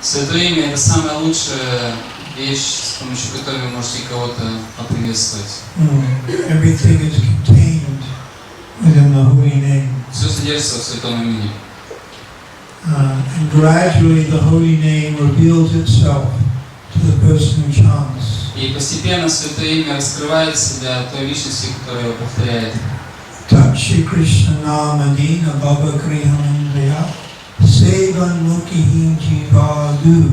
Святое имя — это самая лучшая вещь, с помощью которой вы можете кого-то поприветствовать. Everything is contained within the holy name. Все содержится в святом имени. And gradually the holy name reveals itself to the person who chants. И постепенно святое имя раскрывает себя той личности, которая его повторяет. Такши Кришна Намадина Бaba Grihamindriya Sevan Mukhi Jivadu.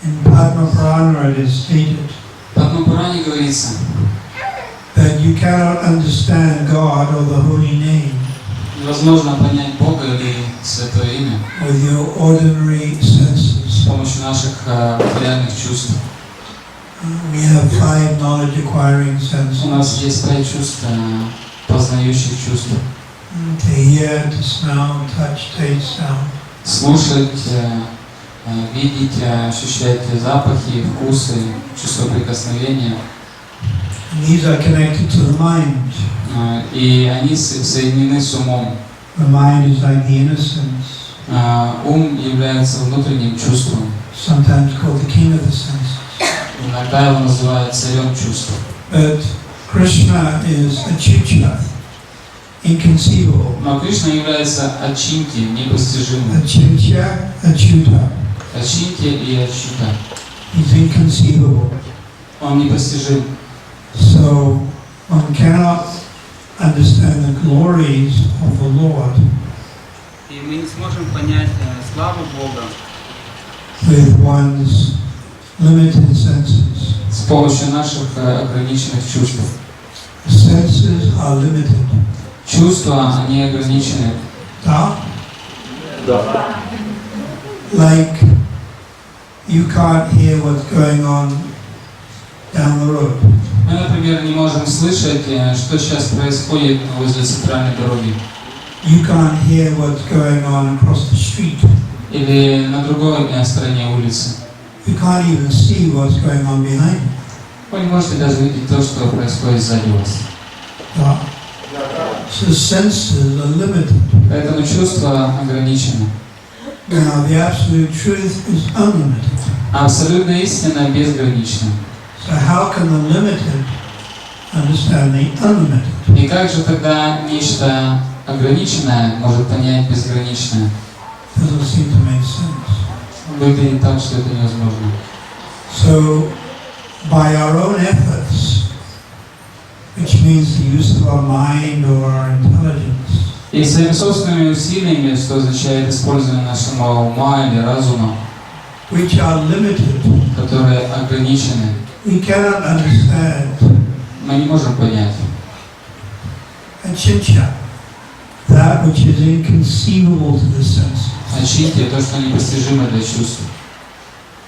In Padma Purana it is stated В Падма Пуране говорится, that you cannot understand God or the holy name невозможно понять Бога или святое имя with your ordinary senses. с помощью наших материальных чувств. We have 5 knowledge acquiring senses. У нас есть 5 чувств, познающих чувств. To hear, to smell, touch, taste, sound. Слушать, видеть, ощущать запахи, вкусы, чувство прикосновения. And these are connected to the mind. И они соединены с умом. The mind is like the innocence. Ум является внутренним чувством. Sometimes called the king of the senses. Иногда его называют царем чувств. But Krishna is Achucha, inconceivable. Но Кришна является Ачинти, непостижимым. Achintya, Achuta. Ачинти и Ачута. He's inconceivable. Он непостижим. So one cannot understand the glories of the Lord И мы не сможем понять славу Бога with one's limited senses. с помощью наших ограниченных чувств. Senses are limited. Чувства, они ограничены. Da? Да. Like you can't hear what's going on down the road. Мы, например, не можем слышать, что сейчас происходит возле центральной дороги. You can't hear what's going on across the street. Или на другой стороне улицы. You can't even see what's going on behind you. Вы не можете даже видеть то, что происходит сзади вас. Da? So senses are limited. Поэтому чувства ограничены. Now the absolute truth is unlimited. А абсолютная истина безгранична. So how can the limited understand the unlimited? И как же тогда нечто ограниченное может понять безграничное? Doesn't seem to make sense. Выглядит так, что это невозможно. So by our own efforts, which means the use of our mind or our intelligence, И своими собственными усилиями, что означает использование нашего ума или разума, which are limited, которые ограничены, we cannot understand мы не можем понять. Achintya, that which is inconceivable to the senses. Ачинти — то, что непостижимо для чувств.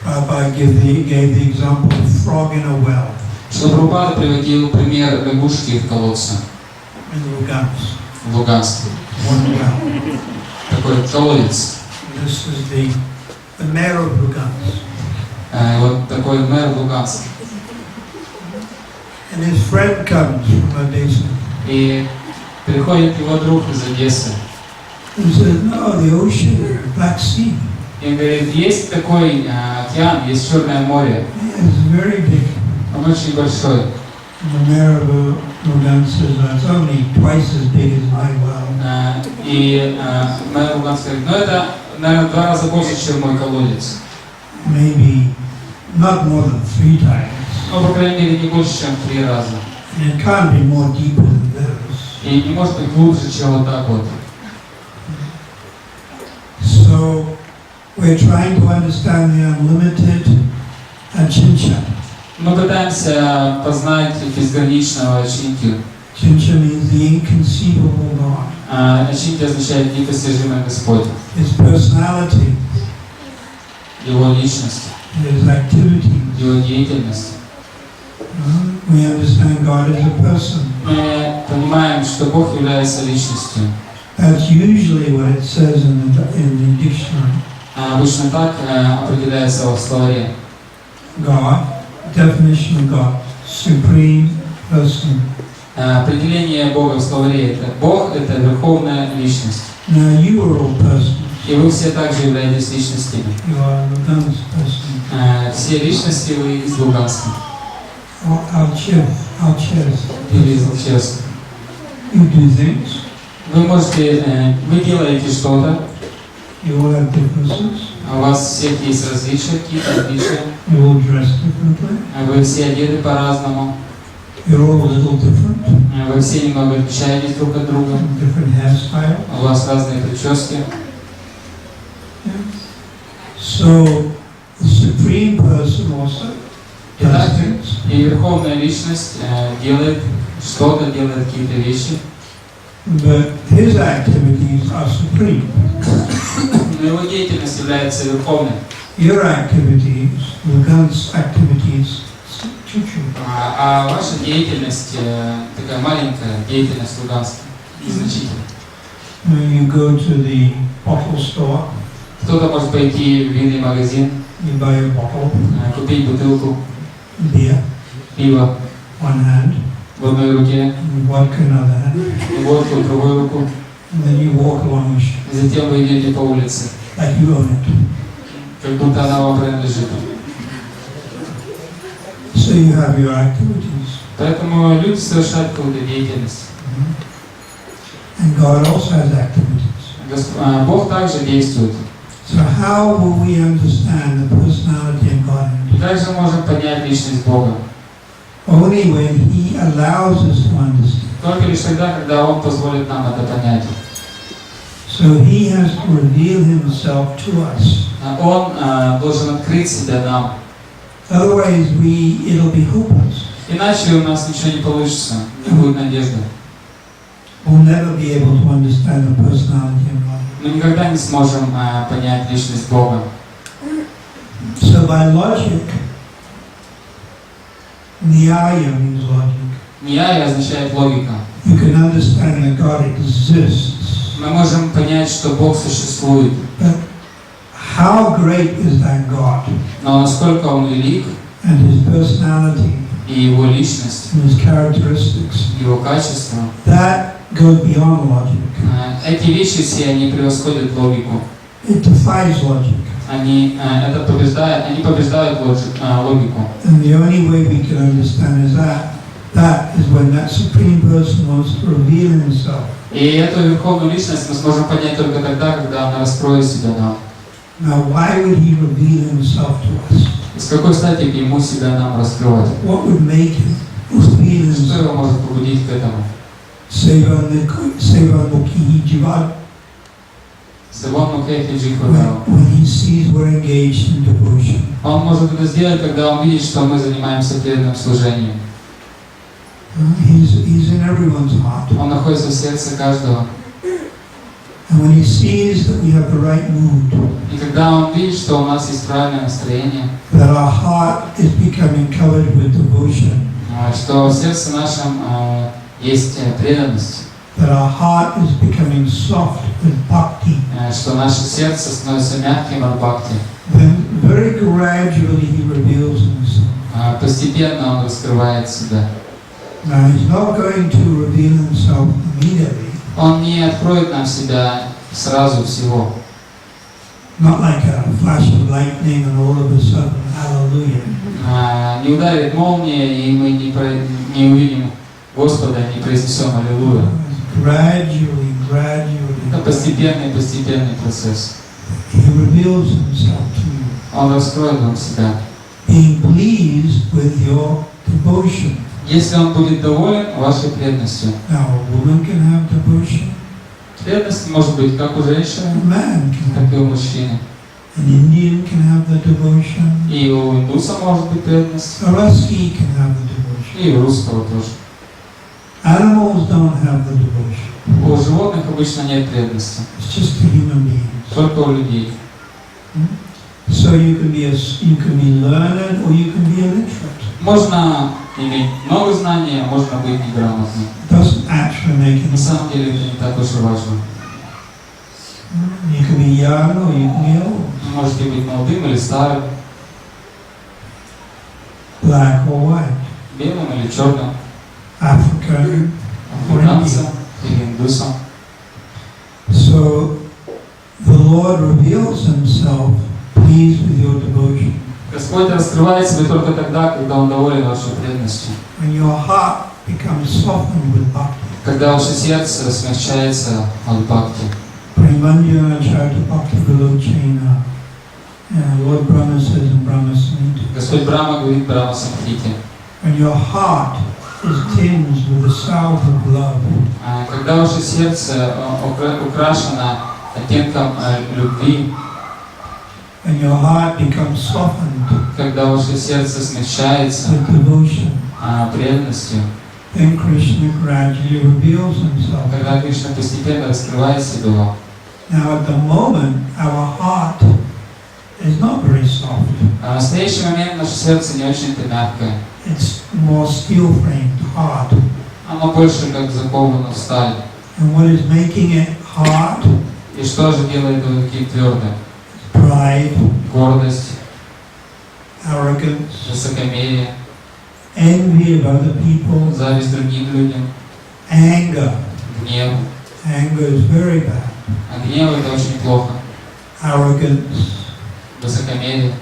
Prabhupada gave the example of frog in a well. Шрила Прабхупада приводил пример лягушки в колодце In Lugansk. в Луганске. One well. Такой колодец. This is the mayor of Lugansk. Вот такой мэр Луганска. And his friend comes from Odessa. И приходит его друг из Одессы. He says, no, the ocean, Black Sea. И он говорит, есть такой океан, есть Черное море. It's very big. Он очень большой. The mayor of Lugansk says, it's only twice as big as my well. И мэр Луганска говорит, ну это, наверное, 2 раза больше, чем мой колодец. Maybe not more than 3 times. Ну, по крайней мере, не больше, чем 3 раза. And it can't be more deeper than this. И не может быть глубже, чем вот так вот. So we're trying to understand the unlimited Achintya. Мы пытаемся познать безграничного Ачинтию. Achintya means the inconceivable God. Ачинти означает непостижимый Господь. His personality, Его личность, his activity. Его деятельность. We understand God as a person. Мы понимаем, что Бог является личностью. That's usually what it says in the dictionary. Обычно так определяется в словаре. God, definition of God, supreme person. Определение Бога в словаре — это Бог — это верховная личность. Now you are all persons. И вы все также являетесь личностями. You are a Lugansk person. Все личности вы из Луганска. Or Alchers. Или из Алчевска. You do things. Вы делаете что-то. You all have differences. У вас всех есть различия, какие-то отличия. You all dress differently. Вы все одеты по-разному. You're all a little different. Вы все немного отличаетесь друг от друга. Different hairstyle. У вас разные прически. So the supreme person also does things. И Верховная Личность делает что-то, делает какие-то вещи. But his activities are supreme. Но его деятельность является верховной. Your activities, Lugansk activities, чуть-чуть. А ваша деятельность такая маленькая деятельность Луганска, незначительная. You go to the bottle store. Кто-то может пойти в винный магазин, You buy a bottle, купить бутылку beer, пива one hand, в одной руке, and vodka in another hand, и водку в другой руку. and then you walk along the street И затем вы идете по улице, like you own it. как будто она вам принадлежит. So you have your activities. Поэтому люди совершают какую-то деятельность. And God also has activities. Бог также действует. So how will we understand the personality of God? И как же мы можем понять личность Бога? Only when He allows us to understand. Только лишь тогда, когда Он позволит нам это понять. So He has to reveal Himself to us. Он должен открыть себя нам. Otherwise, it'll be hopeless. Иначе у нас ничего не получится, не будет надежды. We'll never be able to understand the personality of God. Мы никогда не сможем понять личность Бога. So by logic, Nyaya means logic. Ньяя означает логика. You can understand that God exists. Мы можем понять, что Бог существует. But how great is that God? Но насколько Он велик, And His personality, и Его личность, and His characteristics, Его качества, that goes beyond logic. эти вещи все, они превосходят логику. It defies logic. Они побеждают логику. And the only way we can understand is that is when that Supreme Person wants to reveal Himself. И эту верховную личность мы сможем понять только тогда, когда она раскроет себя нам. Now, why would He reveal Himself to us? С какой стати Ему себя нам раскрывать? What would make Him reveal Что Himself? Его может побудить к этому? Sevamukhi Jivat. When He sees we're engaged in devotion. Он может это сделать, когда Он видит, что мы занимаемся преданным служением. He's in everyone's heart. Он находится в сердце каждого. And when He sees that we have the right mood, И когда Он видит, что у нас есть правильное настроение, that our heart is becoming covered with devotion, что в сердце нашем есть преданность, that our heart is becoming soft with bhakti, что наше сердце становится мягким от бхакти, then very gradually He reveals Himself. постепенно Он раскрывает себя. Now He's not going to reveal Himself immediately. Он не откроет нам себя сразу всего. Not like a flash of lightning and all of a sudden, hallelujah. Не ударит молния, и мы не увидим Господа, не произнесем Аллилуйя. Gradually. Это постепенный процесс. He reveals Himself to you. Он раскроет вам себя. Being pleased with your devotion. Если Он будет доволен вашей преданностью. Now, a woman can have devotion. Преданность может быть как у женщины, A man can have. так и у мужчины. An Indian can have the devotion. И у индуса может быть преданность, A Rusky can have the devotion. и у русского тоже. Animals don't have the devotion. У животных обычно нет преданности, It's just the human beings. только у людей. So you can be learned or you can be illiterate. Можно иметь много знаний, а можно быть неграмотным. It doesn't actually make На any самом деле это не так уж и важно. You can be young or you can be old. Вы можете быть молодым или старым, Black or white. белым или черным, African or африканцем Indian. или индусом. So the Lord reveals Himself pleased with your devotion. Господь раскрывает себя только тогда, когда Он доволен вашей преданностью. When your heart becomes softened with bhakti. Когда ваше сердце смягчается от бхакти. Premanjana Charta Bhakti Vilochena. Lord Brahma says in Brahma Samhita. Господь Брахма говорит в Брахма Самхите. When your heart is tinged with the salve of love. Когда ваше сердце украшено оттенком любви. When your heart becomes softened. Когда ваше сердце смягчается with devotion. Преданностью. Then Krishna gradually reveals Himself. Когда Кришна постепенно раскрывает себя вам. Now at the moment, our heart is not very soft. В настоящий момент наше сердце не очень-то мягкое. It's more steel-framed, hard. Оно больше как заковано в сталь. And what is making it hard? И что же делает его таким твердым? Pride, гордость, arrogance, высокомерие, envy of other people, зависть другим людям, anger. гнев. Anger is very bad. А гнев — это очень плохо. Arrogance. Высокомерие.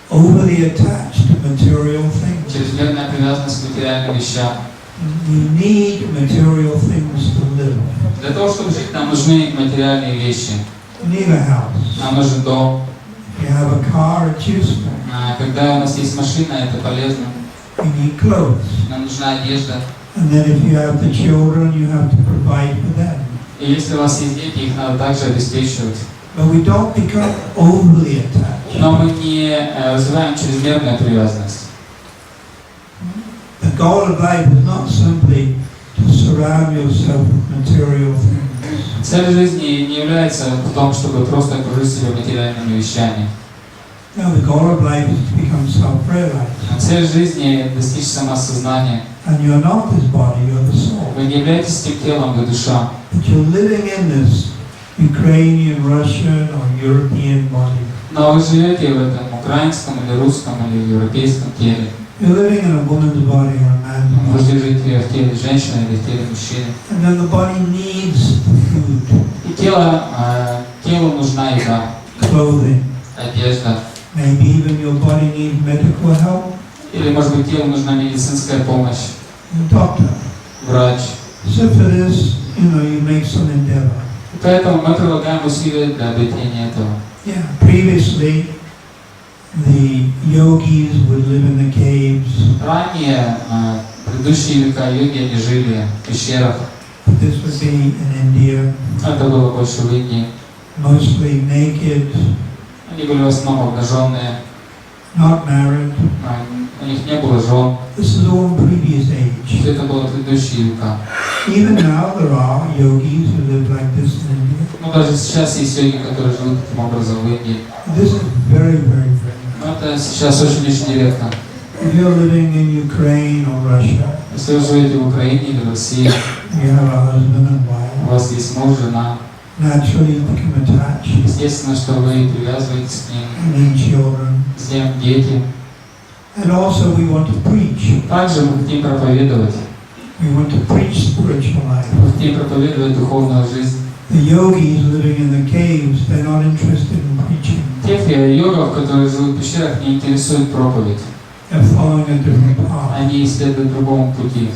Overly attached to material things. Чрезмерная привязанность к материальным вещам. We need material things to live. Для того, чтобы жить, нам нужны материальные вещи. You need a house. Нам нужен дом. If you have a car, it's useful. Когда у нас есть машина, это полезно. You need clothes. Нам нужна одежда. And then if you have the children, you have to provide for them. И если у вас есть дети, их надо также обеспечивать. But we don't become overly attached. Но мы не развиваем чрезмерную привязанность. The goal of life is not simply to surround yourself with material things. Цель жизни не является в том, чтобы просто окружить себя материальными вещами. No, the goal of life is to become self-realized. Цель жизни — достичь самосознания. And you're not this body, you're the soul. Вы не являетесь тем телом, вы душа. But you're living in this Ukrainian, Russian, or European body. Но вы живете в этом украинском или русском или европейском теле. You're living in a woman's body or a man's Вы body. живете в теле женщины или в теле мужчины. And then the body needs food, И телу нужна еда, clothing. одежда. Maybe even your body needs medical help. Или, может быть, телу нужна медицинская помощь, Doctor. врач. So for this, you make some endeavor. И поэтому мы прилагаем усилия для обретения этого. Yeah. Previously, the yogis would live in the caves. Ранее, предыдущие века йоги, они жили в пещерах. This would be in India. Это было больше в Индии. Mostly naked, Они были в основном обнаженные. not married. У них не было жен. This is all in previous age. Все это было в предыдущие века. Even now, there are yogis who live like this in India. Но даже сейчас есть йоги, которые живут таким образом в Индии. This is very, very, very. Но это сейчас очень редко. If you're living in Ukraine or Russia, Если вы живете в Украине или в России, you have a husband and у wife, вас есть муж, жена, naturally you become attached, естественно, что вы привязываетесь к ним, and then children. с ним дети. And also we want to preach. Также мы хотим проповедовать. We want to preach spiritual life. Мы хотим проповедовать духовную жизнь. The yogis living in the caves, they're not interested in preaching. Тех йогов, которые живут в пещерах, не интересует проповедь. They're following a different path. Они исследуют другому пути.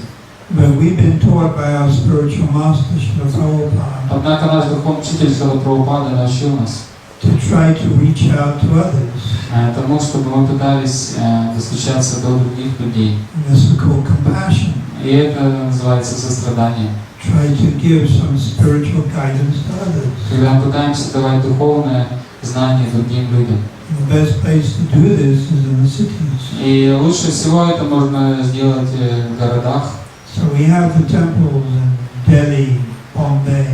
But we've been taught by our spiritual master, Srila Prabhupada, Однако наш духовный учитель Шрилы Прабхупады научил нас to try to reach out to others. тому, чтобы мы пытались достучаться до других людей. And this is called compassion. И это называется сострадание. Try to give some spiritual guidance to others. Когда мы пытаемся давать духовное знание другим людям. And the best place to do this is in the cities. И лучше всего это можно сделать в городах. So we have the temples in Delhi, Bombay,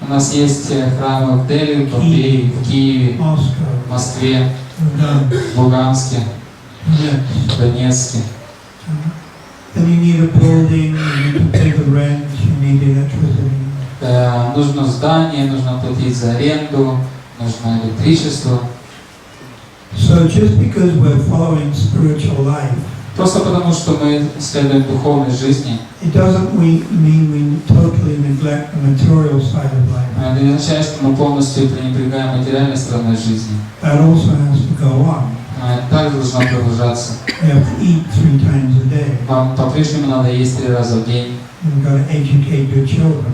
У нас есть храмы в Дели, в Бомбее, в Киеве, Moscow, в Москве, London, в Луганске, Yes. в Донецке. Then you need a building, you need to pay the rent, you need electricity. Нужно здание, нужно платить за аренду, нужно электричество. So just because we're following spiritual life, Просто потому, что мы следуем духовной жизни, it doesn't mean we totally neglect the material side of life. это не означает, что мы полностью пренебрегаем материальной стороной жизни. That also has to go on. Это также должно продолжаться. You have to eat 3 times a day. Вам по-прежнему надо есть 3 раза в день, You've got to educate your children.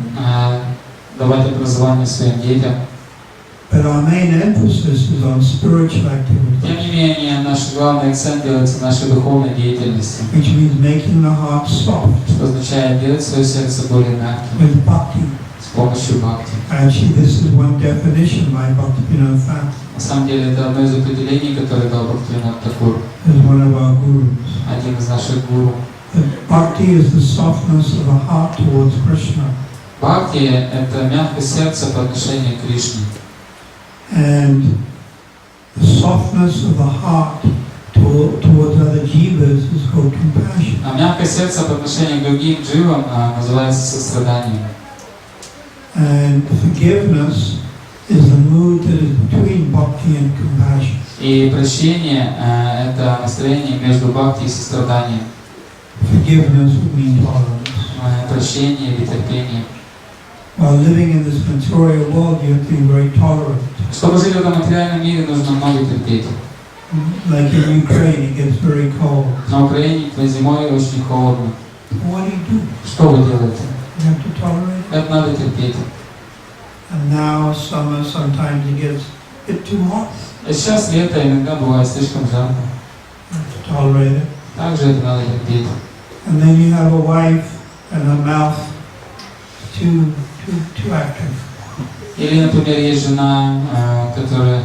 давать образование своим детям. But our main emphasis is on spiritual activity, Тем не менее, наш главный акцент делается в нашей духовной деятельности, which means making the heart soft что означает делать свое сердце более мягким with bhakti. с помощью бхакти. Actually, this is one definition by Bhaktivinoda Thakur, На самом деле, это одно из определений, которое дал Бхактивинода Тхакур, as one of our gurus. один из наших гуру. That bhakti is the softness of the heart towards Krishna. Бхакти – это мягкость сердца по отношению к Кришне. And the softness of the heart towards other jivas is called compassion. А мягкость сердца по отношению к другим дживам называется состраданием. And forgiveness is the mood that is between bhakti and compassion. И прощение – это настроение между бхакти и состраданием. Forgiveness would mean tolerance. Прощение или терпение. While living in this material world, you have to be very tolerant. Чтобы жить в этом материальном мире, нужно много терпеть. Like in Ukraine, it gets very cold. На Украине зимой очень холодно. What do you do? Что вы делаете? You have to tolerate it. Это надо терпеть. And now summer, sometimes it gets a bit too hot. И сейчас лето, иногда бывает слишком жарко. You have to tolerate it. Также это надо терпеть. And then you have a wife and her mouth too active. Или, например, есть жена, которая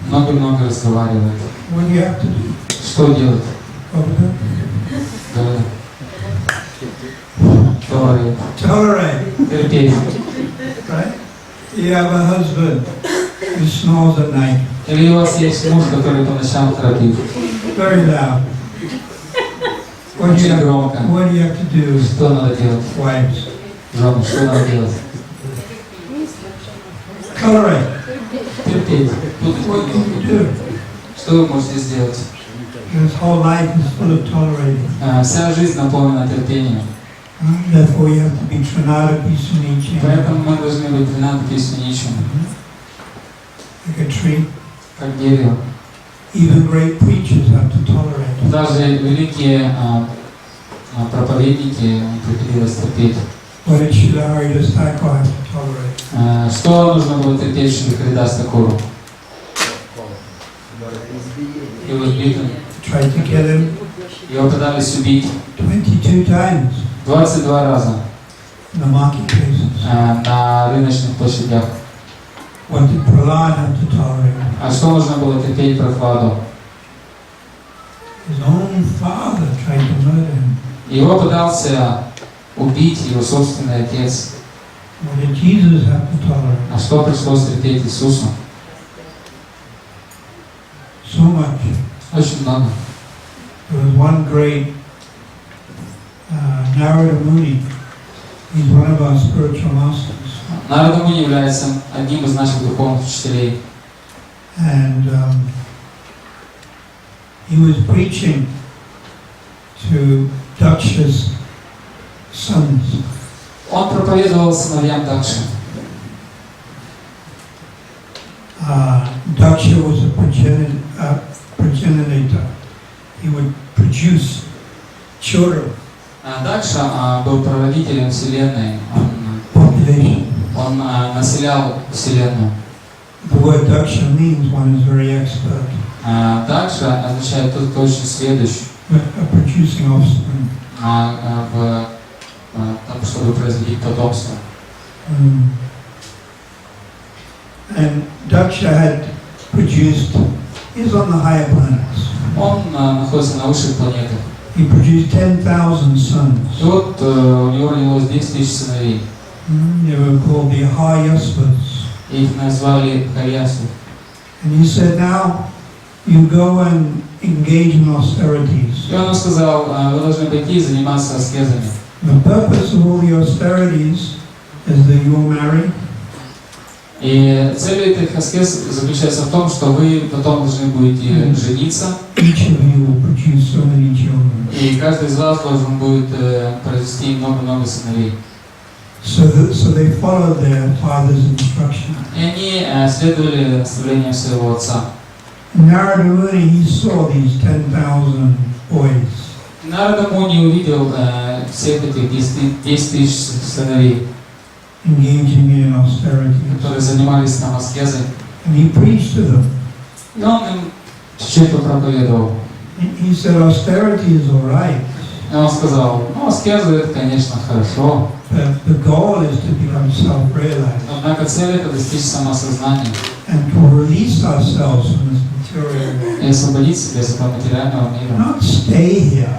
много-много разговаривает. What do you have to do? Что делать? Tolerate. Терпеть. Right? You have a husband who snores at night. Или у вас есть муж, который по ночам храпит. Very loud. What do you have to do? Что надо делать? Wives. Жены, что надо делать? Tolerate. Терпеть. What can you do? Что вы можете сделать? This whole life is full of tolerating. Вся жизнь наполнена терпением. Therefore you have to be Trinadapi Sunichi. Поэтому мы должны быть Тринadapi Суничи. Like a tree. Как дерево. Even great preachers have to tolerate. Даже великие проповедники приходилось терпеть. What did Srila Haridas Thakur have to tolerate? Что нужно было терпеть Шрилы дас Тхакуру? He was beaten. Tried to kill him. Его пытались убить 22 times. 22 раза in the marketplaces. На рыночных площадях. What did Prahlad have to tolerate? А что нужно было терпеть Прохладу? His own father tried to murder him. Его пытался убить его собственный отец. What did Jesus have to tolerate? А что пришлось терпеть Иисусу? So much. Очень много. There was one great Narada Muni. He's one of our spiritual masters. Нарада Муни является одним из наших духовных учителей. And he was preaching to Daksha's sons. Он проповедовал сыновьям Дакши. Daksha was a progenitor. He would produce children. Дакша был прародителем Вселенной. Он населял Вселенную. The word Daksha means one is very expert. Дакша означает тот, кто очень следующий. Producing offspring. Чтобы производить потомство. And Daksha had produced, he's on the higher planets. Он находится на высших планетах. He produced 10,000 sons. И вот у него родилось 10 тысяч сыновей. They were called the Hayasvas. Их назвали Хаясу. And he said, now you go and engage in austerities. И он сказал, вы должны пойти и заниматься аскезами. The purpose of all the austerities is that you will marry. И цель этих аскез заключается в том, что вы потом должны будете жениться. Each of you will produce so many children. И каждый из вас должен будет произвести много-много сыновей. So they followed their father's instruction. И они следовали наставлениям своего отца. Narada Muni, he saw these 10,000 boys. Нарада Муни увидел всех этих 10 тысяч сыновей, Engaging in austerity. которые занимались там аскезой. And he preached to them. И он им чуть-чуть проповедовал. He said, austerity is all right. И он сказал, ну, аскеза это, конечно, хорошо. But the goal is to become self-realized. Однако цель это достичь самосознания. And to release ourselves from this material world. И освободить себя из этого материального мира. Not stay here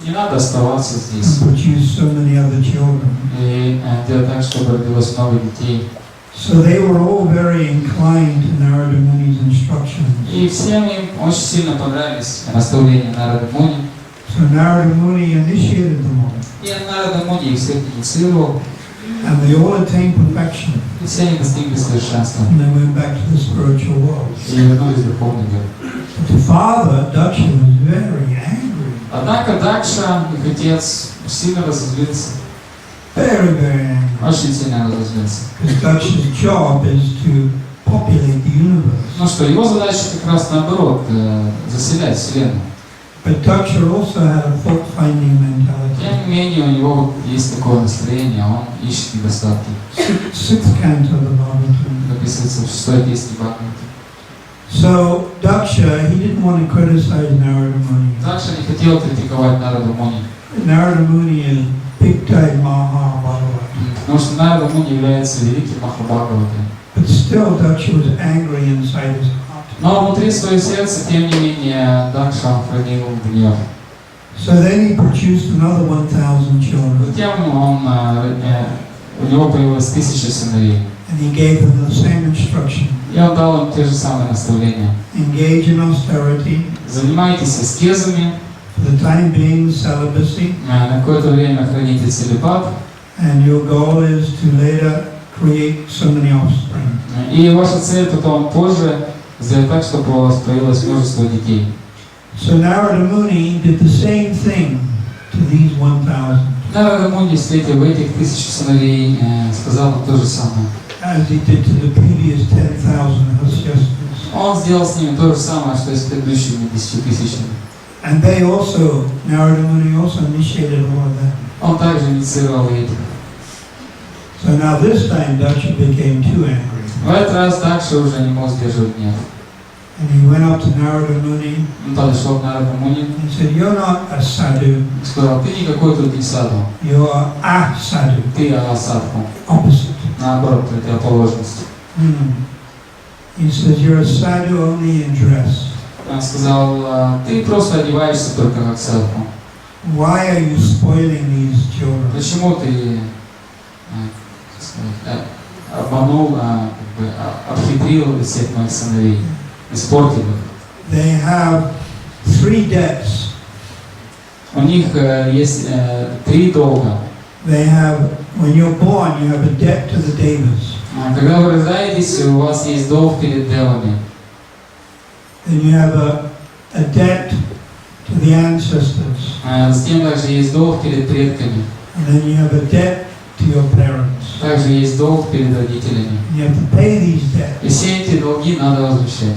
Не надо оставаться здесь. and produce so many other children. И делать так, чтобы родилось много детей. So they were all very inclined to Narada Muni's instructions. И всем им очень сильно понравились наставления Нарады Муни. So Narada Muni initiated them all. И Нарада Муни их всех инициировал. And they all attained perfection. И все они достигли совершенства. And they went back to the spiritual world. И вернулись в духовный мир. But the father, Daksha, was very angry. Однако Дакша, их отец, сильно разозлился. Very, very angry. Очень сильно разозлился. Because Daksha's job is to populate the universe. Ну что, его задача как раз наоборот, заселять Вселенную. But Daksha also had a fault-finding mentality. Тем не менее, у него есть такое настроение, он ищет недостатки. Sixth canto of the Bhagavatam. Описывается в 6-й песне Бхагавата. So Daksha, he didn't want to criticize Narada Muni. Дакша не хотел критиковать Нараду Муни. Narada Muni is big-time Mahabhagavata. Потому что Нарада Муни является великим Махабхагаватом. But still Daksha was angry inside his heart. Но внутри своего сердца, тем не менее, Дакша хранил гнев. So then he produced another 1,000 children. Затем у него появилось 1000 сыновей. And he gave them the same instruction. И он дал им те же самые наставления. Engage in austerity. Занимайтесь аскезами, For the time being, celibacy. на какое-то время храните целибат. And your goal is to later create so many offspring. И ваша цель потом позже сделать так, чтобы у вас появилось множество детей. So Narada Muni did the same thing to these 1,000. Нарада Муни, встретив этих 1000 сыновей, сказал им то же самое. As he did to the previous 10,000 Hasyastas. Он сделал с ними то же самое, что и с предыдущими 10 тысячами. And they also, Narada Muni also initiated all of that. Он также инициировал этих. So now this time Daksha became too angry. В этот раз Дакша уже не мог сдерживать гнев. And he went up to Narada Muni Он подошел к Нараду Муни and said, "You're not a sadhu, и сказал, ты никакой тут не саду, you're a sadhu, ты асадху. opposite." Наоборот, противоположность. He says, "You're a sadhu only in dress. Он сказал, ты просто одеваешься только как садху. Why are you spoiling these children?" Почему ты обманул, обхитрил всех моих сыновей, испортил их? They have 3 debts. У них есть 3 долга. They have, when you're born, you have a debt to the devas. Когда вы рождаетесь, у вас есть долг перед девами. Then you have a debt to the ancestors. Затем также есть долг перед предками. And then you have a debt to your parents. Также есть долг перед родителями. You have to pay these debts. И все эти долги надо возвращать.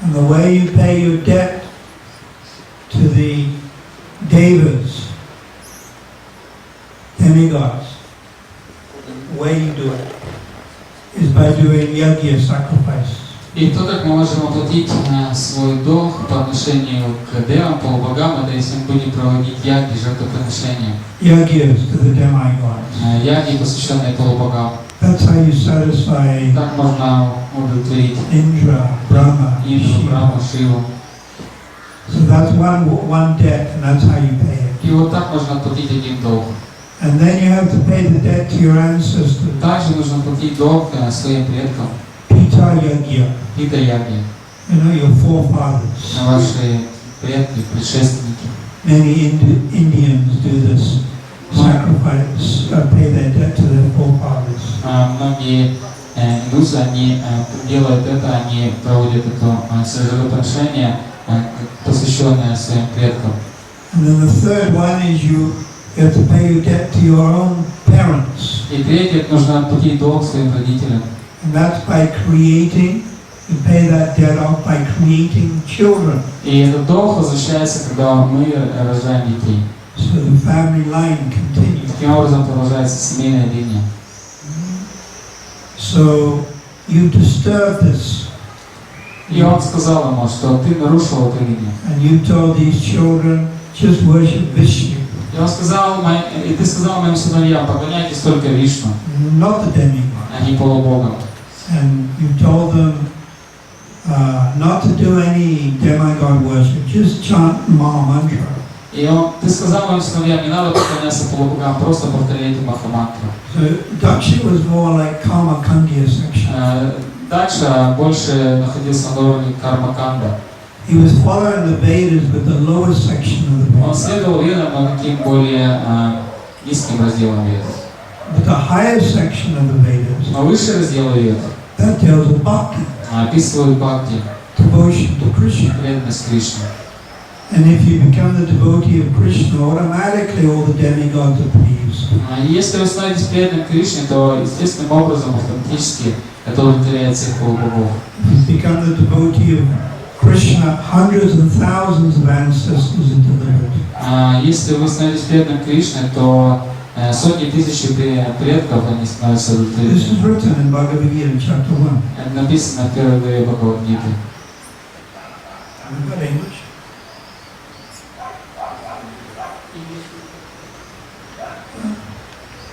And the way you pay your debt to the devas, demigods, the way you do it is by doing yajna, sacrifice. И то, как мы можем оплатить свой долг по отношению к девам, полубогам, это если мы будем проводить яги, жертвоприношения. Yajnas to the demigods. Яги, посвященные полубогам. That's how you satisfy Так можно удовлетворить Indra, Brahma, Индру, Shiva. Браму, Шиву. So that's one debt, and that's how you pay it. И вот так можно оплатить один долг. And then you have to pay the debt to your ancestors. Также нужно платить долг своим предкам. Pita Yajna, Пита яги. you know, your forefathers. Ваши предки, предшественники. Many Indians do this. Sacrifice, pay their debt to their forefathers. Многие индусы, они делают это, они проводят это жертвоприношение, посвященное своим предкам. And then the third one is you have to pay your debt to your own parents. И третье, это нужно отплатить долг своим родителям. And that's by creating, you pay that debt off by creating children. И этот долг возвращается, когда мы рождаем детей. So the family line continues. Таким образом продолжается семейная линия. So you disturb this. И он сказал ему, что ты нарушил эту линию. And you told these children, just worship Vishnu. И он сказал, и ты сказал моим сыновьям, поклоняйтесь только Вишну, Not the demigod. а не полубогам. And you told them not to do any demigod worship, just chant Maha Mantra. И ты сказал моим сыновьям, не надо поклоняться полубогам, просто повторяйте Махамантру. So Daksha was more like Karma Kandya section. Дальше больше находился на уровне Кармаканда. He was following the Vedas with the lower section of the Он Vedas. следовал ведам, но таким более низким разделом ведов. But the higher section of the Vedas, Но высшие разделы ведов that tells of bhakti, описывают бхакти, devotion to Krishna. преданность Кришне. And if you become the devotee of Krishna, automatically all the demigods are pleased. И если вы становитесь преданным Кришне, то естественным образом, автоматически, это удовлетворяет всех полубогов. If you become the devotee of Krishna, hundreds and thousands of ancestors are delivered. Если вы становитесь преданным Кришне, то сотни тысяч предков они становятся удовлетворены. This is written in Bhagavad Gita, chapter 1. Это написано в первой главе Бхагавад-гиты. Have you got English?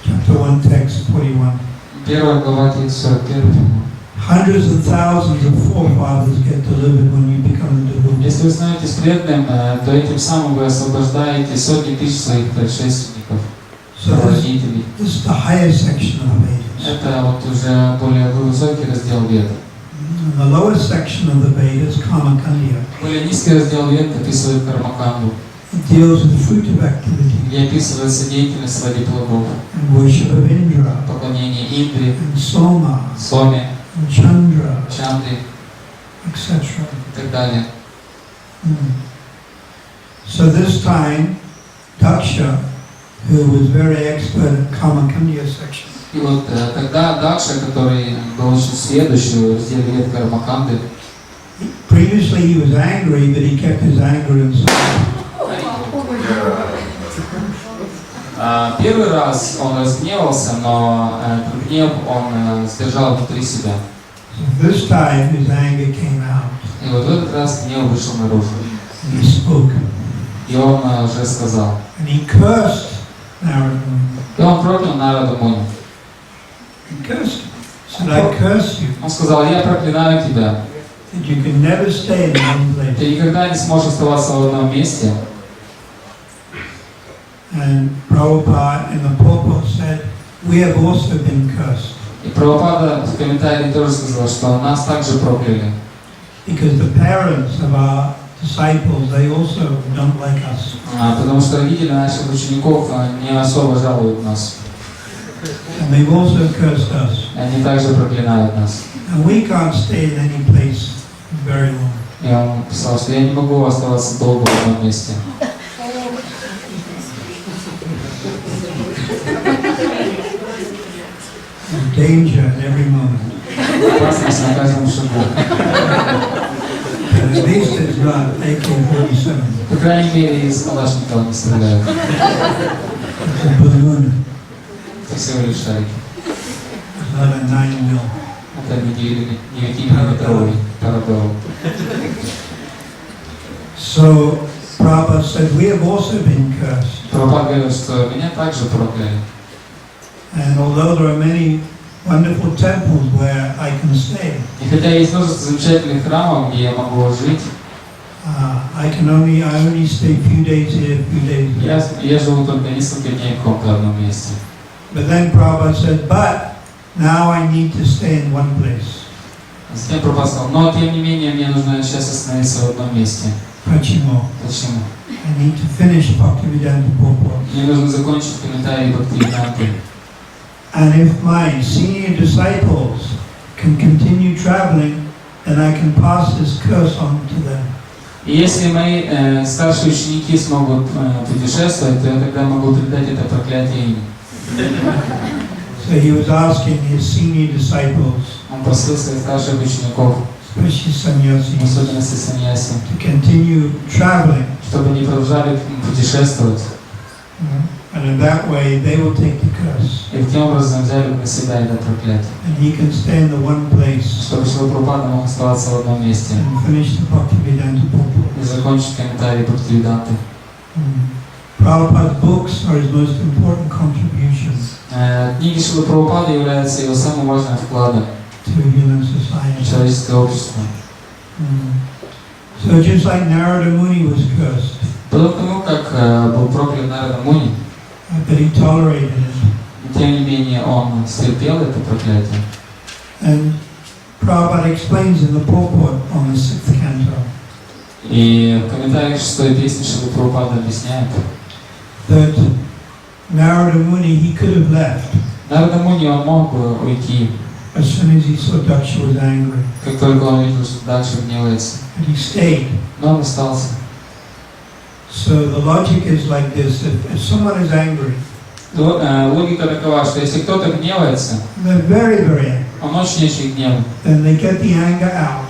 Chapter 1, text 41. Первая глава, текст 41. Hundreds and thousands of forefathers get delivered when you become the devotee. Если вы становитесь преданным, то этим самым вы освобождаете сотни тысяч своих предшественников, родителей. This is the higher section of the Vedas. Это вот уже более высокий раздел Вед. The lower section of the Vedas, Karma Kandya, Более низкий раздел Вед описывает Кармаканду, it deals with the fruit of activity где описывается деятельность ради плодов, and worship of Indra, поклонение Индре, and Soma, Соме, and Chandra, Чандре etc. и так далее. So this time, Daksha, who was very expert at Karma Kandya section, И вот тогда Дакша, который был очень сведущий в разделе Вед Кармаканды, previously he was angry, but he kept his anger inside. Первый раз он разгневался, но гнев он сдержал внутри себя. So this time his anger came out. И вот в этот раз гнев вышел наружу. And he spoke. И он уже сказал. And he cursed Narada Muni. И он проклял Нараду Муни. He cursed him. Said, I curse you. Он сказал, я проклинаю тебя. That you can never stay in one place. Ты никогда не сможешь оставаться в одном месте. And Prabhupada in the pulpit said, we have also been cursed. И Прабхупада в комментарии тоже сказал, что нас также прокляли. Because the parents of our disciples, they also don't like us. Потому что родители наших учеников не особо жалуют нас. And they've also cursed us. Они также проклинают нас. And we can't stay in any place very long. И он писал, что я не могу оставаться долго в одном месте. Danger at every moment. Опасность на каждом шагу. But at least it's not AK-47. По крайней мере, из Калашникова не стреляют. It's a balloon. Это всего лишь шарики. It's not a 9mm. Это не 9-миллиметровый парабелл. So Prabhupada said, we have also been cursed. Прабхупада говорил, что меня также прокляли. And although there are many wonderful temples where I can stay, И хотя есть множество замечательных храмов, где я могу жить, I only stay a few days here, a few days there. я живу только несколько дней в каком-то одном месте. But then Prabhupada said, but now I need to stay in one place. Затем Прабхупада сказал, но тем не менее мне нужно сейчас остановиться в одном месте. Почему? Почему? I need to finish Bhaktivedanta Purport. Мне нужно закончить комментарий Бхактивиданты. And if my senior disciples can continue traveling, then I can pass this curse on to them. И если мои старшие ученики смогут путешествовать, то я тогда могу передать это проклятие им. So he was asking his senior disciples, Он просил своих старших учеников, especially sannyasis, в особенности саньяси, to continue traveling. чтобы они продолжали путешествовать. And in that way they will take the curse. И таким образом взяли на себя это проклятие. And he can stay in the one place Чтобы Шрила Прабхупада мог оставаться в одном месте and finish the Bhaktivedanta и book. закончить комментарий Бхактивиданты. Prabhupada's books are his most important contribution Книги Шрилы Прабхупады являются его самым важным вкладом to human в society. человеческое общество. So just like Narada Muni was cursed, Подобно тому, как был проклят Нарада Муни, but he tolerated it. тем не менее он стерпел это проклятие. And Prabhupada explains in the purport on the 6th canto И в комментариях 6-й песни Шрила Прабхупада объясняет, that Narada Muni, he could have left Нарада Муни он мог бы уйти, as soon as he saw Daksha was angry, как только он видел, что Дакша гневается. but he stayed. Но он остался. So the logic is like this: if someone is angry, Логика такова, что если кто-то гневается, they're very, very angry, он очень гневен. then they get the anger out,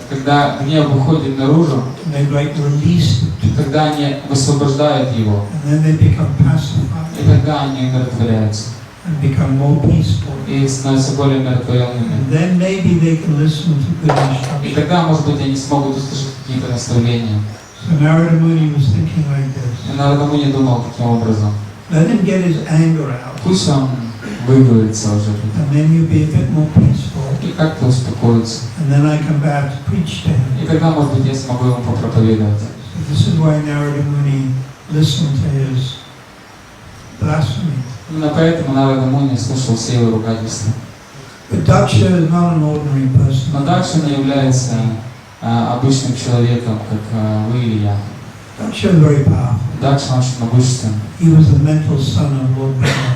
Когда гнев выходит наружу, and they like release it, тогда они высвобождают его, and then they become pacified и тогда они умиротворяются, and become more peaceful. и становятся более умиротворенными. And then maybe they can listen to good И instruction. тогда, может быть, они смогут услышать какие-то наставления. So Narada Muni was thinking like this: И Нарада Муни думал таким образом. let him get his anger out, Пусть он выговорится уже, and then you'll be a bit more peaceful. и как-то успокоится. And then I come back to preach to him. И тогда, может быть, я смогу ему попроповедовать. So this is why Narada Muni listened to his blasphemy. Именно поэтому Нарада Муни слушал все его ругательства. But Daksha is not an ordinary person. Но Дакша не является обычным человеком, как вы или я. Daksha is very powerful. Дакша очень могущественный. He was the mental son of Lord Brahma.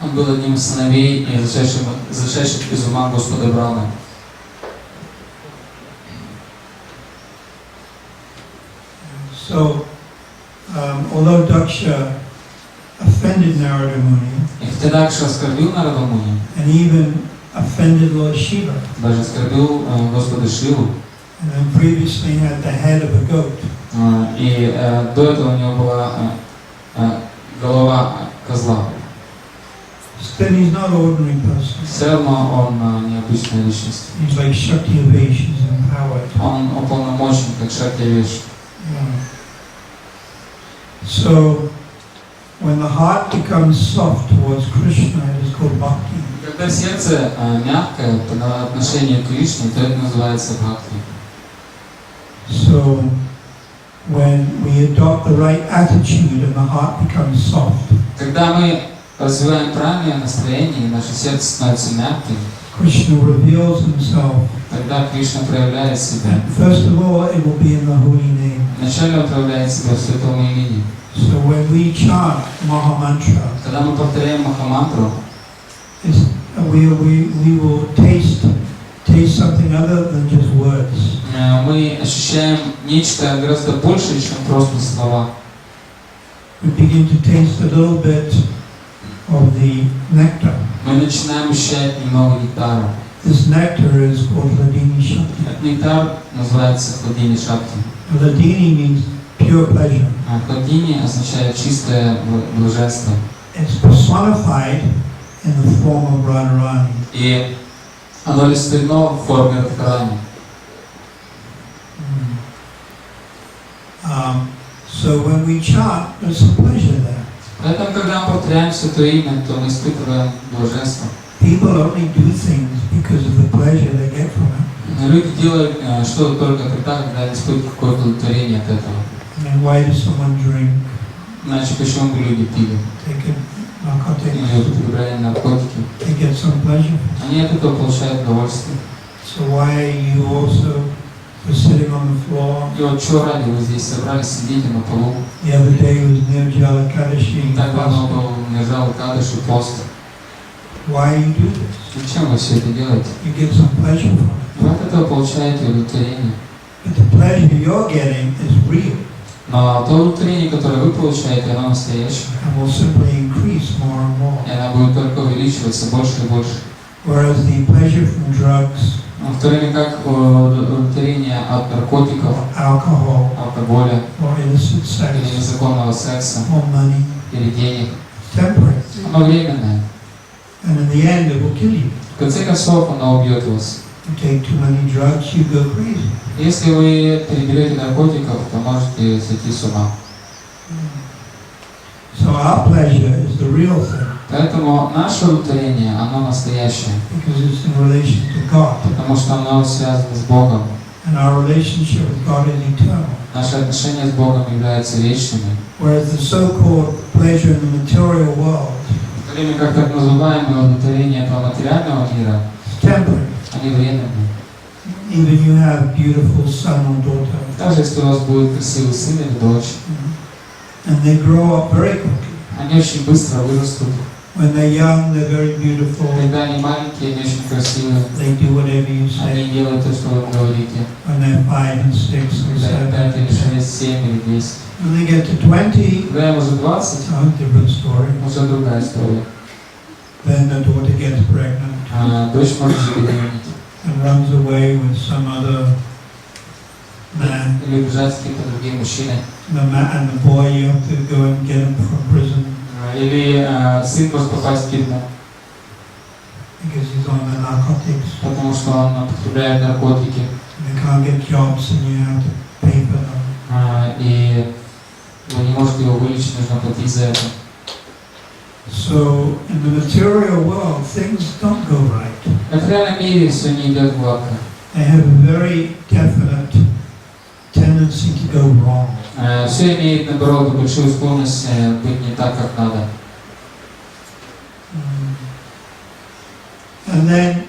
Он был одним из сыновей и зашедших из ума Господа Брахмы. So, although Daksha offended Narada Muni, И хотя Дакша оскорбил Нарада Муни, and even offended Lord Shiva, даже оскорбил Господа Шиву, and then previously had the head of a goat, и до этого у него была голова козла. still he's not an ordinary person. Все равно он необычная личность. He's like Shakti-Avesh, he's empowered. Он уполномочен, как Шакти-Авеш. So, when the heart becomes soft towards Krishna, it is called bhakti. Когда сердце мягкое по отношению к Кришне, то это называется бхакти. So, when we adopt the right attitude and the heart becomes soft, Когда мы развиваем правильное настроение, и наше сердце становится мягким, Krishna reveals himself. тогда Кришна проявляет себя. First of all, it will be in the holy name. Вначале он проявляет себя в святом имени. So when we chant Maha Mantra, Когда мы повторяем Махамантру, we will taste something other than just words. мы ощущаем нечто гораздо большее, чем просто слова. We begin to taste a little bit of the nectar. Мы начинаем ощущать немного нектара. This nectar is called Hladini Shakti. Этот нектар называется Хладини Шакти. Hladini means pure pleasure. Хладини означает чистое блаженство. It's personified in the form of Radharani. И оно олицетворено в форме Радхарани. So when we chant, there's some pleasure there. Поэтому, когда мы повторяем Святое Имя, то мы испытываем блаженство. People only do things because of the pleasure they get from it. Но люди делают что-то только тогда, когда они испытывают какое-то удовлетворение от этого. And why does someone drink? Иначе почему бы люди пили? Take narcotics. Или употребляли наркотики? They get some pleasure. Они от этого получают удовольствие. So why are you also sitting on the floor? И вот что ради вы здесь собрались, сидите на полу? The other day was Nirjala Kadashi. Так давно был Нирджала Кадаш и пост. Why you do this? Зачем вы все это делаете? You get some pleasure from it. Вы от этого получаете удовлетворение. But the pleasure you're getting is real. Но то удовлетворение, которое вы получаете, оно настоящее. And will simply increase more and more. И оно будет только увеличиваться больше и больше. Whereas the pleasure from drugs, В то время как удовлетворение от наркотиков, alcohol, алкоголя, or illicit sex, или незаконного секса, or money, или денег, is temporary. оно временное. And in the end, it will kill you. В конце концов, оно убьет вас. You take too many drugs, you go crazy. Если вы переберете наркотиков, то можете сойти с ума. So our pleasure is the real thing. Поэтому наше удовлетворение, оно настоящее. Because it's in relation to God. Потому что оно связано с Богом. And our relationship with God is eternal. Наши отношения с Богом являются вечными. Whereas the so-called pleasure in the material world, В то время как так называемое удовлетворение этого материального мира, is temporary. они временные. Even you have beautiful son or daughter, Даже если у вас будет красивый сын или дочь, and they grow up very quickly. они очень быстро вырастут. When they're young, they're very beautiful. Когда они маленькие, они очень красивые. They do whatever you say. Они делают то, что вы им говорите. When they're 5 and 6 or Когда 5 или 7, 6, 7 или 10. when they get to 20, Когда им уже 20, it's a different story. уже другая история. Then the daughter gets pregnant Дочь может забеременеть. and runs away with some other man. Или убежать с каким-то другим мужчиной. And the boy, you have to go and get him from prison Или сын может попасть в тюрьму, because he's on the narcotics. потому что он употребляет наркотики. They can't get jobs and you have to pay for them. И вы не можете его вылечить, нужно платить за это. So in the material world, things don't go right. В реальном мире все не идет гладко. They have a very definite tendency to go wrong. Все имеет, наоборот, большую склонность быть не так, как надо. And then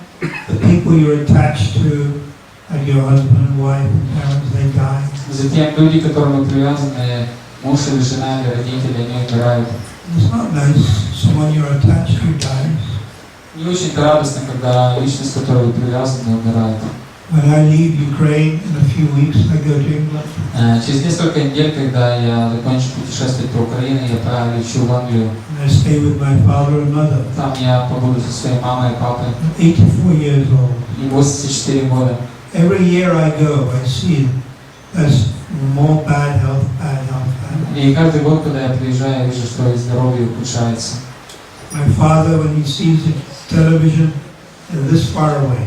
the people you're attached to, like your husband and wife and parents, they die. Затем люди, к которым вы привязаны, муж или жена или родители, они умирают. It's not nice. Someone you're attached to dies. Не очень-то радостно, когда личность, к которой вы привязаны, умирает. When I leave Ukraine in a few weeks, I go to England. Через несколько недель, когда я закончу путешествовать по Украине, я полечу в Англию. And I stay with my father and mother. Там я побуду со своей мамой и папой. I'm 84 years old. И 84 года. Every year I go, I see there's more bad health, bad health. И каждый год, когда я приезжаю, я вижу, что здоровье ухудшается. My father, when he sees the television, is this far away.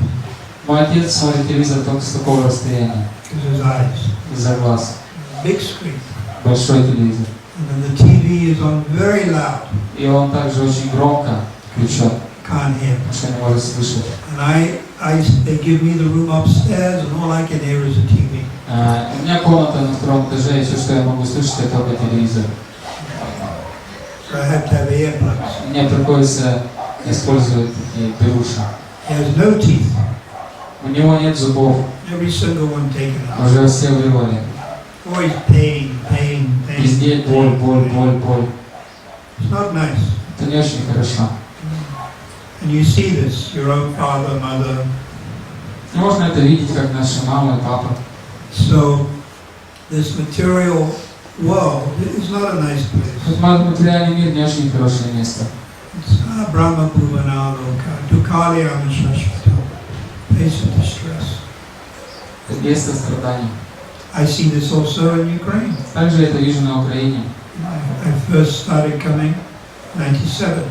Мой отец смотрит телевизор только с такого расстояния, Because his eyes. из-за глаз. Big screen. Большой телевизор. And then the TV is on very loud. И он также очень громко включен, Can't hear. потому что не может слышать. And they give me the room upstairs, and all I can hear is the TV. У меня комната на втором этаже, и все, что я могу слышать, это только телевизор. So I have to have earplugs. Мне приходится использовать такие беруши. He has no teeth. У него нет зубов, Every single one taken out. уже все вырвали. Always pain, pain, pain. Везде боль, боль, боль, боль. It's not nice. Это не очень хорошо. And you see this, your own father, mother. Можно это видеть, как наши мама и папа. So this material world is not a nice place. Материальный мир не очень хорошее место. It's Brahma Bhuvana Loka, Dukali Amashashvata, place of distress. Это место страданий. I see this also in Ukraine. Также это вижу на Украине. I first started coming in 97.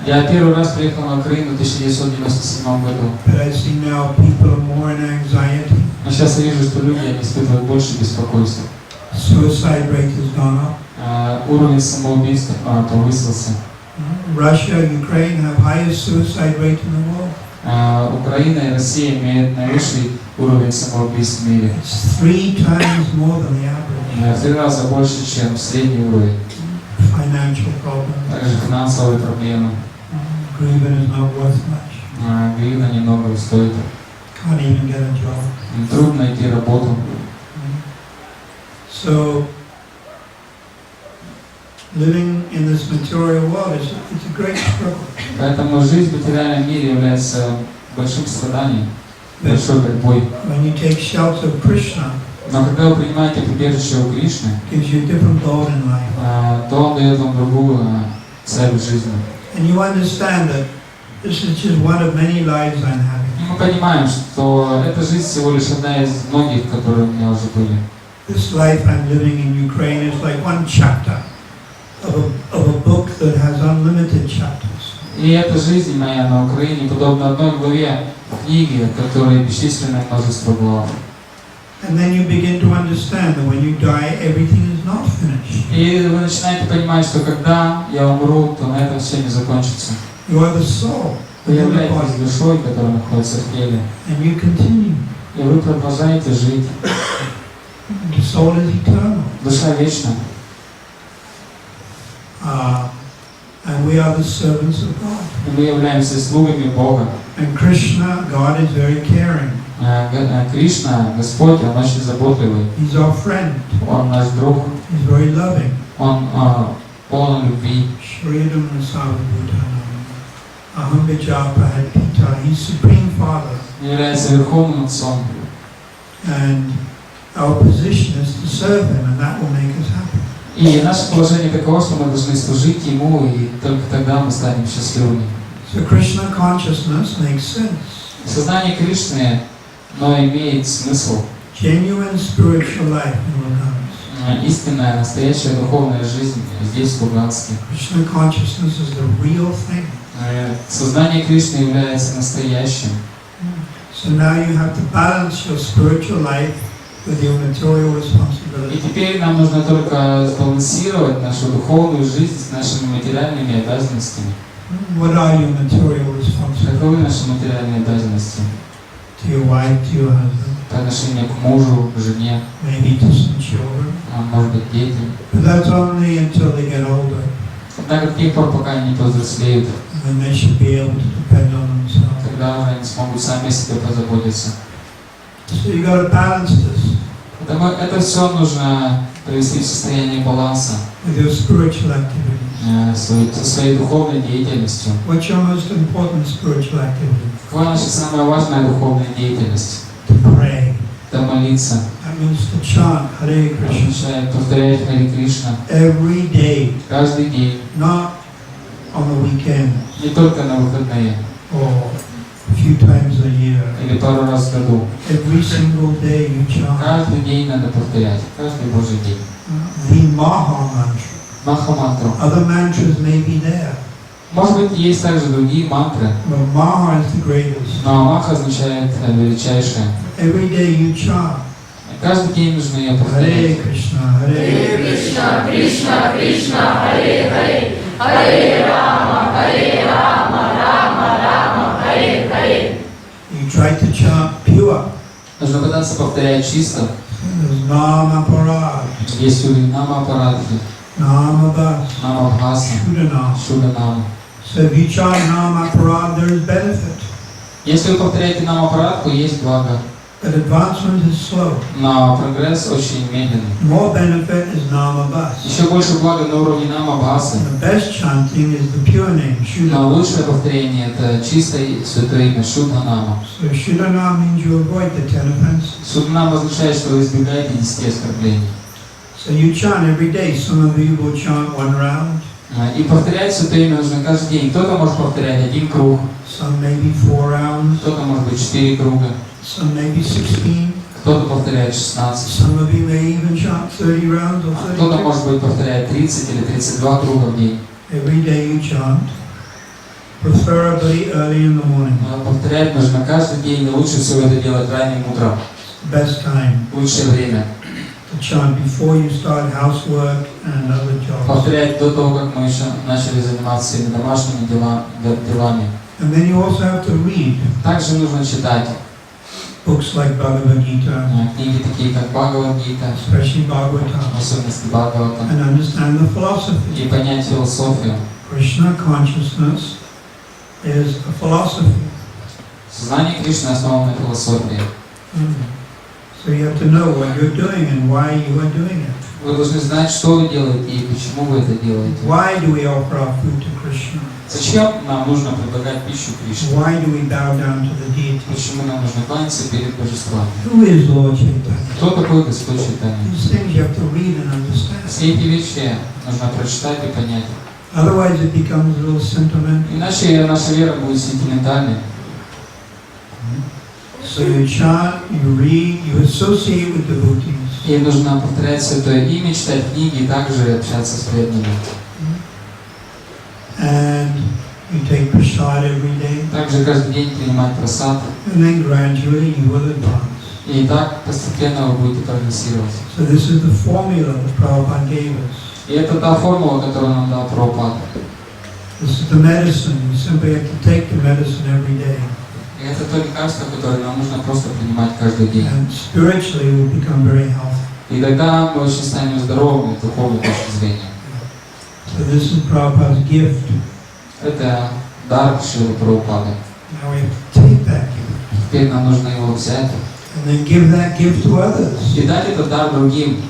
Я первый раз приехал на Украину в 1997 году. But I see now people are more in anxiety. Но сейчас я вижу, что люди они испытывают больше беспокойства. Suicide rate has gone up. Уровень самоубийств повысился. Russia, Ukraine have highest suicide rate in the world. Украина и Россия имеют наивысший уровень самоубийств в мире. It's 3 times more than the average. В 3 раза больше, чем средний уровень. Financial problems. Также финансовые проблемы. Grieving is not worth much. Гривна немного стоит. Can't even get a job. Трудно найти работу. So living in this material world is a great struggle. Поэтому жизнь в материальном мире является большим страданием, большой борьбой. When you take shelter of Krishna, Но когда вы принимаете прибежище у Кришны, gives you a different goal in life. то Он дает вам другую цель в жизни. And you understand that this is just one of many lives I'm having. И мы понимаем, что эта жизнь всего лишь одна из многих, которые у меня уже были. This life I'm living in Ukraine is like one chapter of a book that has unlimited chapters. И эта жизнь моя на Украине подобна одной главе книги, в которой бесчисленное множество глав. And then you begin to understand that when you die, everything is not finished. И вы начинаете понимать, что когда я умру, то на этом все не закончится. You are the soul. Вы являетесь душой, которая находится в теле. And you continue. И вы продолжаете жить. The soul is eternal. Душа вечна. And we are the servants of God. И мы являемся слугами Бога. And Krishna, God is very caring. Кришна, Господь, Он очень заботливый. He's our friend. Он наш друг. He's very loving. Он полон любви. Shridam Nasavabhutanam. Aham Vijapahad Pita. He's Supreme Father. Он является Верховным Отцом. And our position is to serve Him, and that will make us happy. И наше положение таково, что мы должны служить Ему, и только тогда мы станем счастливыми. So Krishna consciousness makes sense. Сознание Кришны, но имеет смысл. Genuine spiritual life in Lugans. Истинная, настоящая духовная жизнь здесь, в Луганске. Krishna consciousness is the real thing. Сознание Кришны является настоящим. So now you have to balance your spiritual life with your material И responsibilities. теперь нам нужно только сбалансировать нашу духовную жизнь с нашими материальными обязанностями. What are your material responsibilities? Каковы наши материальные обязанности? To your wife, to your husband, По отношению к мужу, к жене, maybe to some children. может быть, детям. But that's only until they get older. Однако до тех пор, пока они не повзрослеют, Then they should be able to depend on themselves. тогда уже они смогут сами о себе позаботиться. So you got to balance this Это все нужно привести в состояние баланса with your spiritual activity. со своей духовной деятельностью. What's your most important spiritual activity? Какая наша самая важная духовная деятельность? To pray. Это молиться. That means to chant Hare Krishna Означает повторять Харе Кришна every day, каждый день, not on the weekend не только на выходные or a few times a year. или пару раз в году. Every single day you chant Каждый день надо повторять, каждый Божий день. the Maha mantra. Маха-мантру. Other mantras may be there, Может быть, есть также другие мантры, but Maha is the greatest. но Маха означает величайшее. Every day you chant Каждый день нужно ее Hare повторять. Krishna, Hare Krishna, Krishna, Krishna, Hare Hare, Hare Rama, Rama Rama, Hare Hare. You try to chant pure. Нужно пытаться повторять чисто. There's Nama Parad, Есть уровень Нама Парадхи, Nama Bas, Нама Бхаса, Shuddhanama. Шуда Нама. So if you chant Nama Parad, there is benefit. Если вы повторяете Нама Парадху, есть благо. But advancement is slow. Но прогресс очень медленный. More benefit is Nama Bas. Еще больше блага на уровне Нама Бхасы. The best chanting is the pure name, Но Shuddhanama. лучшее повторение это чистое святое имя Шуда Нама. So Shuddhanama means you avoid the 10 offenses. Шуда Нама означает, что вы избегаете 10 оскорблений. So you chant every day. Some of you will chant one round. И повторять святое имя нужно каждый день. Кто-то может повторять 1 круг, Some maybe 4 rounds. кто-то может быть 4 круга, Some maybe 16. кто-то повторяет 16. Some of you may even chant 30 rounds or Кто-то, 32. может быть, повторяет 30 или 32 круга в день. Every day you chant, preferably early in the morning. Но повторять нужно каждый день, но лучше всего это делать ранним утром. Best time Лучшее время. to chant before you start housework and other jobs. Повторять до того, как мы еще начали заниматься своими домашними делами. And then you also have to read Также нужно читать books like Bhagavad Gita, книги такие, как Бхагавад-гита, especially Bhagavatam, в особенности Бхагавата, and understand the philosophy. и понять философию. Krishna consciousness is a philosophy. Сознание Кришны основано на философии. So So you have to know what you're doing and why you are doing it. Вы должны знать, что вы делаете и почему вы это делаете. Why do we offer our food to Krishna? Зачем нам нужно предлагать пищу Кришне? Why do we bow down to the deity? Почему нам нужно кланяться перед божествами? Who is Lord Chaitanya? Кто такой Господь Чайтанья? These things you have to read and understand. Все эти вещи нужно прочитать и понять. Otherwise it becomes a little sentimental. Иначе наша вера будет сентиментальной. So you chant, you read, you associate with devotees. И нужно повторять Святое Имя, читать книги и также общаться с преданными. And you take prasad every day. Также каждый день принимать прасад. And then gradually you will advance. И так постепенно вы будете прогрессировать. So this is the formula that Prabhupada gave us. И это та формула, которую нам дал Прабхупада. This is the medicine. You simply have to take the medicine every day. И это то лекарство, которое нам нужно просто принимать каждый день. And spiritually we'll become very healthy. И тогда мы очень станем здоровыми с духовной точки зрения. So this is Prabhupada's gift. Это дар Шрилы Прабхупады. Now we have to take that gift. Теперь нам нужно его взять And then give that gift to others. и дать этот дар другим.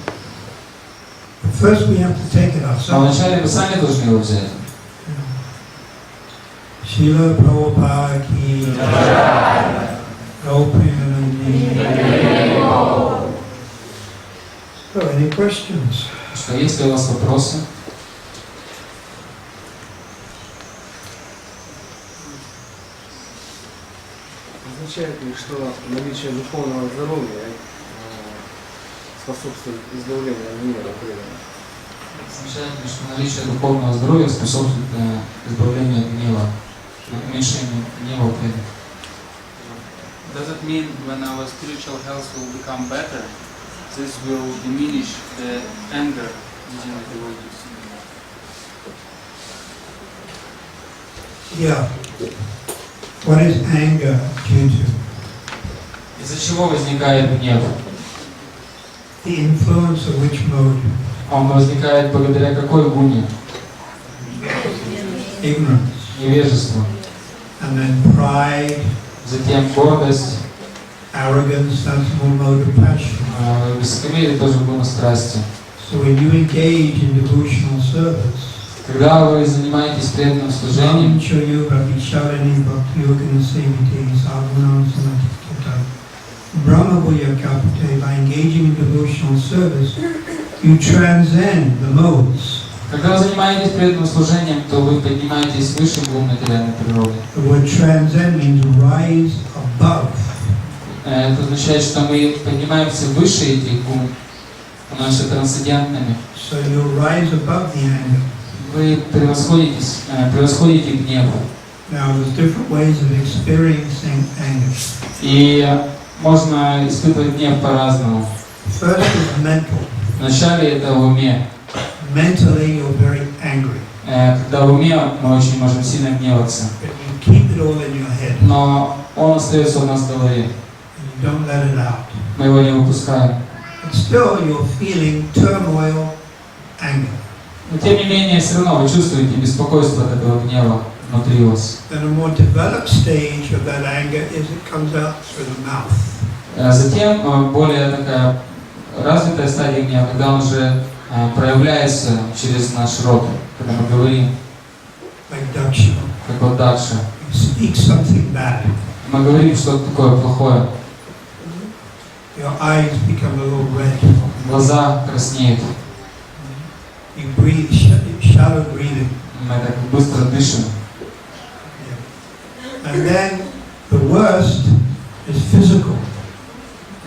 But first we have to take it Но ourselves. вначале мы сами должны его взять. Шрила Прабхупада ки джай. So, any questions? Что, есть ли у вас вопросы? Означает ли, что наличие духовного здоровья способствует избавлению от гнева преданных? Означает ли, что наличие духовного здоровья способствует избавлению от гнева, уменьшению гнева преданных? Does it mean when our spiritual health will become better, this will diminish the anger within the devotees? Yeah. What is anger due to? Из-за чего возникает гнев? The influence of which mode? Он возникает благодаря какой гуне? Ignorance. Невежество. And then pride, Затем гордость, arrogance, that's more mode of passion. высокомерие тоже гуна страсти. So when you engage in devotional service, Когда вы занимаетесь преданным служением, by engaging in devotional service, you transcend the modes. когда вы занимаетесь преданным служением, то вы поднимаетесь выше гун материальной природы. The word transcend means rise above. Это означает, что мы поднимаемся выше этих гун, становимся трансцендентными. So you rise above the anger. Вы превосходите гнев. Now there's different ways of experiencing anger. И можно испытывать гнев по-разному. First is mental. Вначале это в уме. Mentally you're very angry. Когда в уме мы очень можем сильно гневаться. But you keep it all in your head. Но он остается у нас в голове. And you don't let it out. Мы его не выпускаем. But still you're feeling turmoil, anger. Но тем не менее, все равно вы чувствуете беспокойство от этого гнева внутри вас. Then a more developed stage of that anger is it comes out through the mouth. Затем более такая развитая стадия гнева, когда он уже проявляется через наш рот, когда мы говорим, Like daksha. как вот дальше. You speak something bad. Мы говорим что-то такое плохое. Your eyes become a little red. Глаза краснеют. You breathe, shallow breathing. Мы так быстро дышим. And then the worst is physical.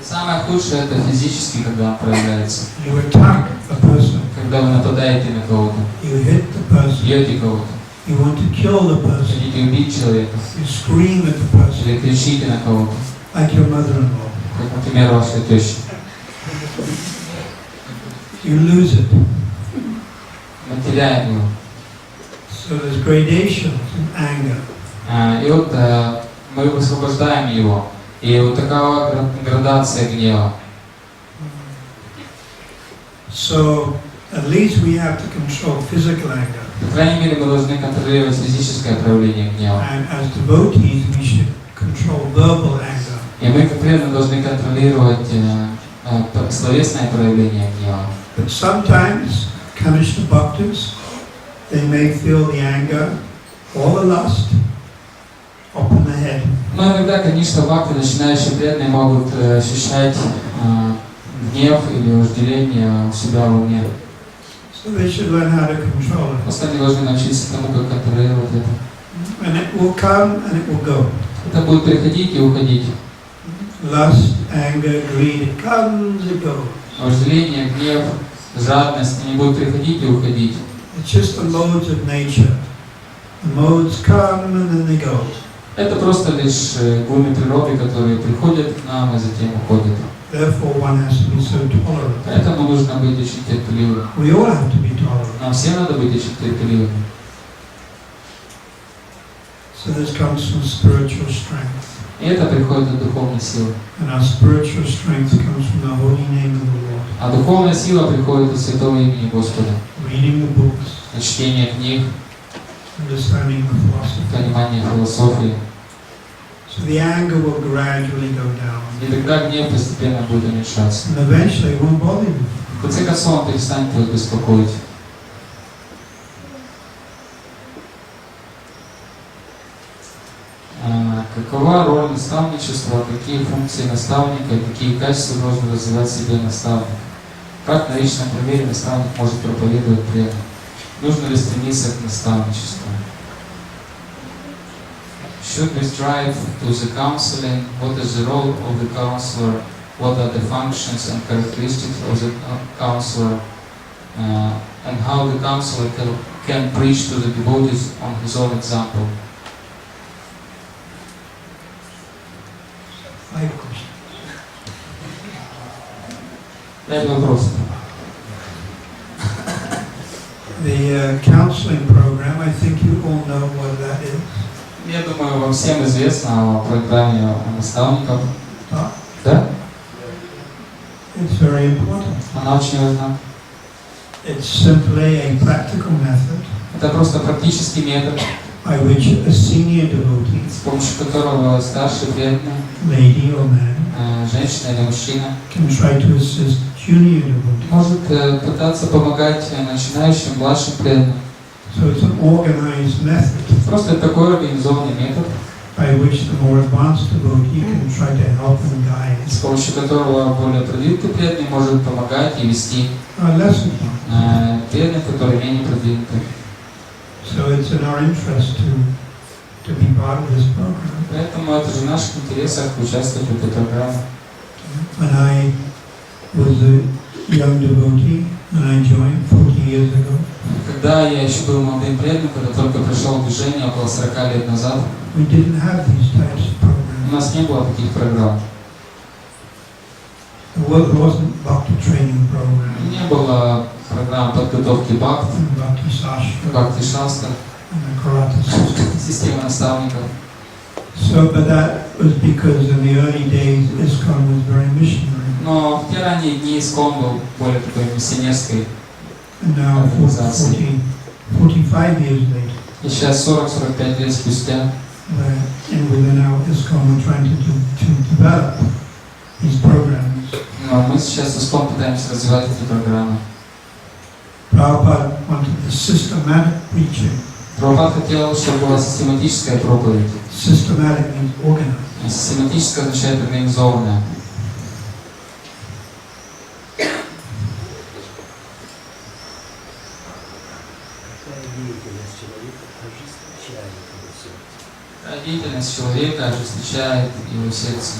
И самое худшее это физически, когда он проявляется. You attack a person. Когда вы нападаете на кого-то, You hit the person. бьете кого-то, You want to kill the person. хотите убить человека, You scream at the person. или кричите на кого-то, Like your mother-in-law. как, например, ваша теща. You lose it. Мы теряем его. So there's gradations in anger. И вот мы высвобождаем его. И вот такова градация гнева. So at least we have to control physical anger. По крайней мере, мы должны контролировать физическое проявление гнева. And as devotees, we should control verbal anger. И мы, как преданные, должны контролировать словесное проявление гнева. But sometimes, Kanishta Bhaktas, they may feel the anger or the lust up in the head. Но иногда, конечно, бхакти, начинающие преданные, могут ощущать гнев или вожделение у себя в уме. So they should learn how to control it. Просто они должны научиться тому, как контролировать это. And it will come and it will go. Это будет приходить и уходить. Lust, anger, greed, it comes, it goes. Вожделение, гнев, жадность, они будут приходить и уходить. It's just the modes of nature. The modes come and then they go. Это просто лишь гуны природы, которые приходят к нам и затем уходят. Therefore, one has to be so tolerant. Поэтому нужно быть очень терпеливым. We all have to be tolerant. Нам всем надо быть очень терпеливыми. So this comes from spiritual strength. И это приходит от духовной силы. And our spiritual strength comes from the holy name of the Lord. А духовная сила приходит от святого имени Господа. Reading the books, От чтения книг, understanding the philosophy. понимания философии. So the anger will gradually go down. И тогда гнев постепенно будет уменьшаться. And eventually it won't bother you. В конце концов, он перестанет вас беспокоить. Какова роль наставничества, какие функции наставника и какие качества должен развивать в себе наставник? Как на личном примере наставник может проповедовать преданным? Нужно ли стремиться к наставничеству? Should we strive to the counseling? What is the role of the counselor? What are the functions and characteristics of the counselor? And how the counselor can preach to the devotees on his own example? Вопрос. The counseling program, I think you all know what that is. Я думаю, вам всем известно о программе наставников. Да? It's very important. Она очень важна. It's simply a practical method Это просто практический метод, by which a senior devotee, с помощью которого старший преданный, lady or man, женщина или мужчина, can try to assist junior devotees. может пытаться помогать начинающим, младшим преданным. So it's an organized method Просто это такой организованный метод, by which the more advanced devotee can try to help and guide с помощью которого более продвинутый преданный может помогать и вести less преданных, которые менее продвинуты. So it's in our interest to be part of this program. Поэтому это же в наших интересах участвовать в этой программе. When I was a young devotee and I joined 40 years ago, Когда я еще был молодым преданным, когда только пришел в движение около 40 лет назад, we didn't have these types of у programs. нас не было таких программ. There wasn't bhakti training program, Не было программ подготовки бхакт, and bhakti sastra, бхакти шастр, and the karate system. система наставников. So, but that was because in the early days ISKCON was very missionary. Но в те ранние дни ИСККОН был более такой миссионерской. And now, 45 years later, И сейчас 40-45 лет спустя and within our ISKCON we're trying to develop these programs. но мы сейчас в ИСККОН пытаемся развивать эти программы. Prabhupada wanted the systematic preaching. Прабхупада хотел, чтобы была систематическая проповедь. Systematic means organized. Систематическая означает организованная. Деятельность человека ожесточает его сердце.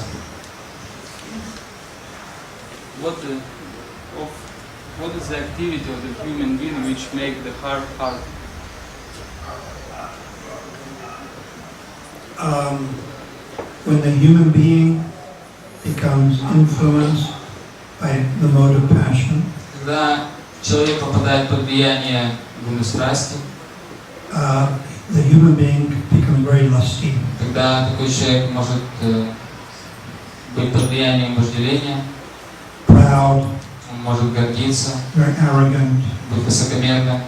What is the activity of the human being which make the heart hard? When the human being becomes influenced by the mode of passion, Когда человек попадает под влияние гуны страсти, the human being becomes very lusty. тогда такой человек может быть под влиянием вожделения, Proud, он может гордиться, very arrogant, быть высокомерным.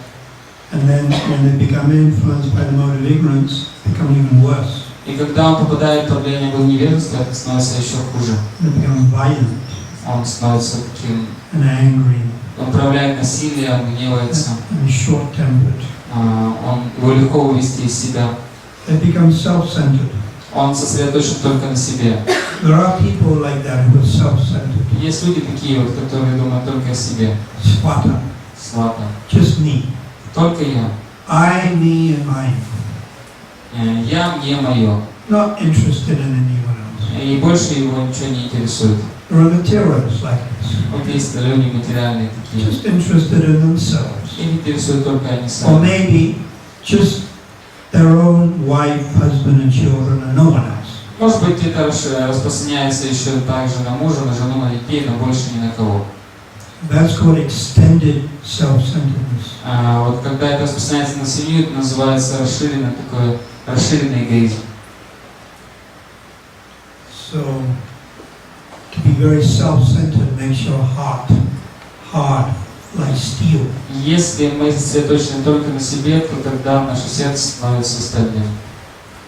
and then when they become influenced by the mode of ignorance, become even worse. И когда он попадает под влияние гуны невежества, это становится еще хуже. They become violent. он становится таким, and angry он проявляет насилие, он гневается, and short-tempered. его легко увести из себя. They become self-centered. Он сосредоточен только на себе. There are people like that who are self-centered. Есть люди такие вот, которые думают только о себе. Swata. Свата. Just me. Только я. I, me, and mine. Я, мне, мое. Not interested in anyone else. И больше его ничего не интересует. There are materialists like this. Вот есть люди материальные такие. Just interested in themselves. Их интересует только они Or сами. maybe just their own wife, husband, and children, and no one else. Может быть, это распространяется еще также на мужа, на жену, на детей, но больше ни на кого. That's called extended self-centeredness. Вот когда это распространяется на семью, это называется расширенный эгоизм. So, to be very self-centered makes your heart hard, like steel. Если мы сосредоточены только на себе, то тогда наше сердце становится стальным.